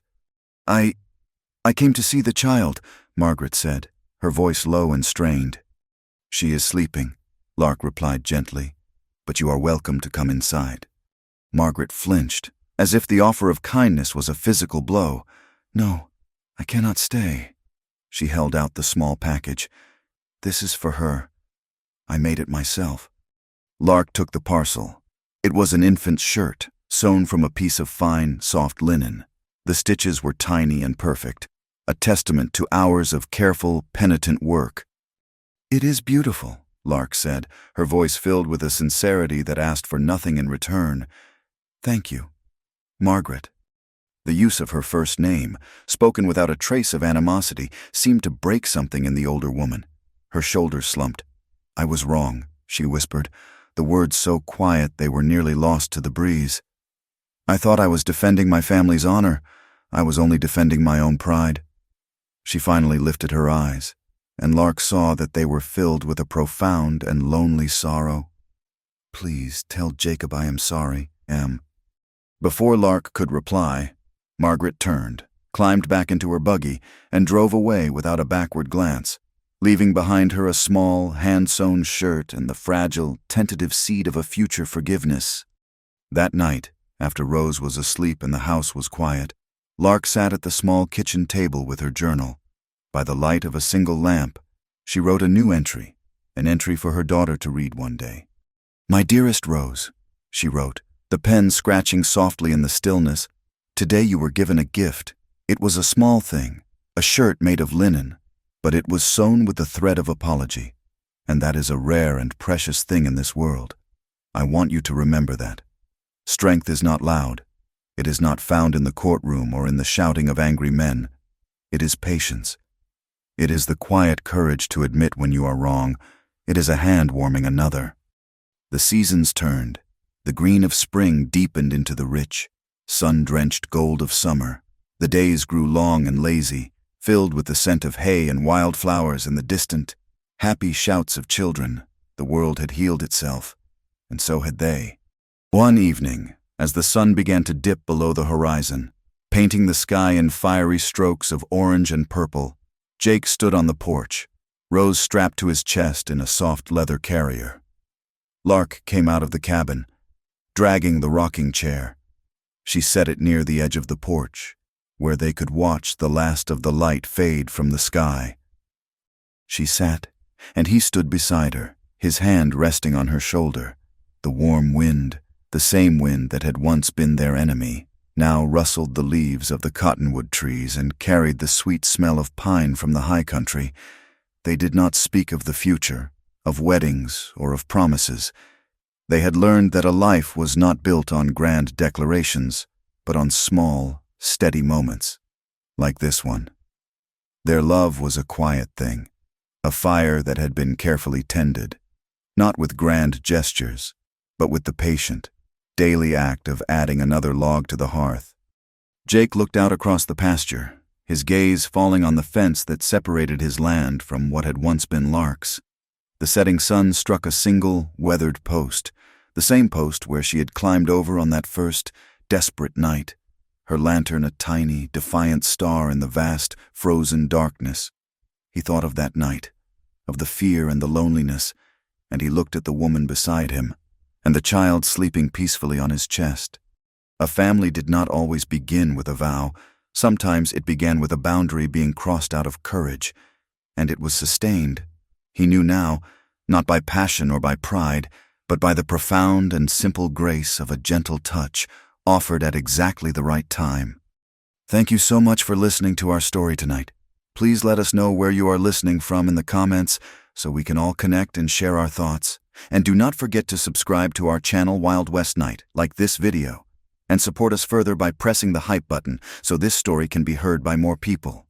I came to see the child," Margaret said, her voice low and strained. "She is sleeping," Lark replied gently, "but you are welcome to come inside." Margaret flinched, as if the offer of kindness was a physical blow. "No, I cannot stay." She held out the small package. "This is for her. I made it myself." Lark took the parcel. It was an infant's shirt, sewn from a piece of fine, soft linen. The stitches were tiny and perfect, a testament to hours of careful, penitent work. "It is beautiful," Lark said, her voice filled with a sincerity that asked for nothing in return. "Thank you, Margaret." The use of her first name, spoken without a trace of animosity, seemed to break something in the older woman. Her shoulders slumped. "I was wrong," she whispered, the words so quiet they were nearly lost to the breeze. "I thought I was defending my family's honor. I was only defending my own pride." She finally lifted her eyes, and Lark saw that they were filled with a profound and lonely sorrow. "Please tell Jacob I am sorry, Em." Before Lark could reply, Margaret turned, climbed back into her buggy, and drove away without a backward glance, leaving behind her a small, hand-sewn shirt and the fragile, tentative seed of a future forgiveness. That night, after Rose was asleep and the house was quiet, Lark sat at the small kitchen table with her journal. By the light of a single lamp, she wrote a new entry, an entry for her daughter to read one day. "My dearest Rose," she wrote, the pen scratching softly in the stillness, "today you were given a gift. It was a small thing, a shirt made of linen, but it was sewn with the thread of apology, and that is a rare and precious thing in this world. I want you to remember that. Strength is not loud. It is not found in the courtroom or in the shouting of angry men. It is patience. It is the quiet courage to admit when you are wrong. It is a hand warming another." The seasons turned. The green of spring deepened into the rich, sun-drenched gold of summer. The days grew long and lazy, filled with the scent of hay and wildflowers and the distant, happy shouts of children. The world had healed itself, and so had they. One evening, as the sun began to dip below the horizon, painting the sky in fiery strokes of orange and purple, Jake stood on the porch, Rose strapped to his chest in a soft leather carrier. Lark came out of the cabin, dragging the rocking chair. She set it near the edge of the porch, where they could watch the last of the light fade from the sky. She sat, and he stood beside her, his hand resting on her shoulder. The warm wind, the same wind that had once been their enemy, now rustled the leaves of the cottonwood trees and carried the sweet smell of pine from the high country. They did not speak of the future, of weddings or of promises. They had learned that a life was not built on grand declarations, but on small, steady moments, like this one. Their love was a quiet thing, a fire that had been carefully tended, not with grand gestures, but with the patient, daily act of adding another log to the hearth. Jake looked out across the pasture, his gaze falling on the fence that separated his land from what had once been Lark's. The setting sun struck a single, weathered post, the same post where she had climbed over on that first, desperate night, her lantern a tiny, defiant star in the vast, frozen darkness. He thought of that night, of the fear and the loneliness, and he looked at the woman beside him, and the child sleeping peacefully on his chest. A family did not always begin with a vow. Sometimes it began with a boundary being crossed out of courage, and it was sustained. He knew now, not by passion or by pride, but by the profound and simple grace of a gentle touch offered at exactly the right time. Thank you so much for listening to our story tonight. Please let us know where you are listening from in the comments so we can all connect and share our thoughts. And do not forget to subscribe to our channel Wild West Night, like this video, and support us further by pressing the hype button so this story can be heard by more people.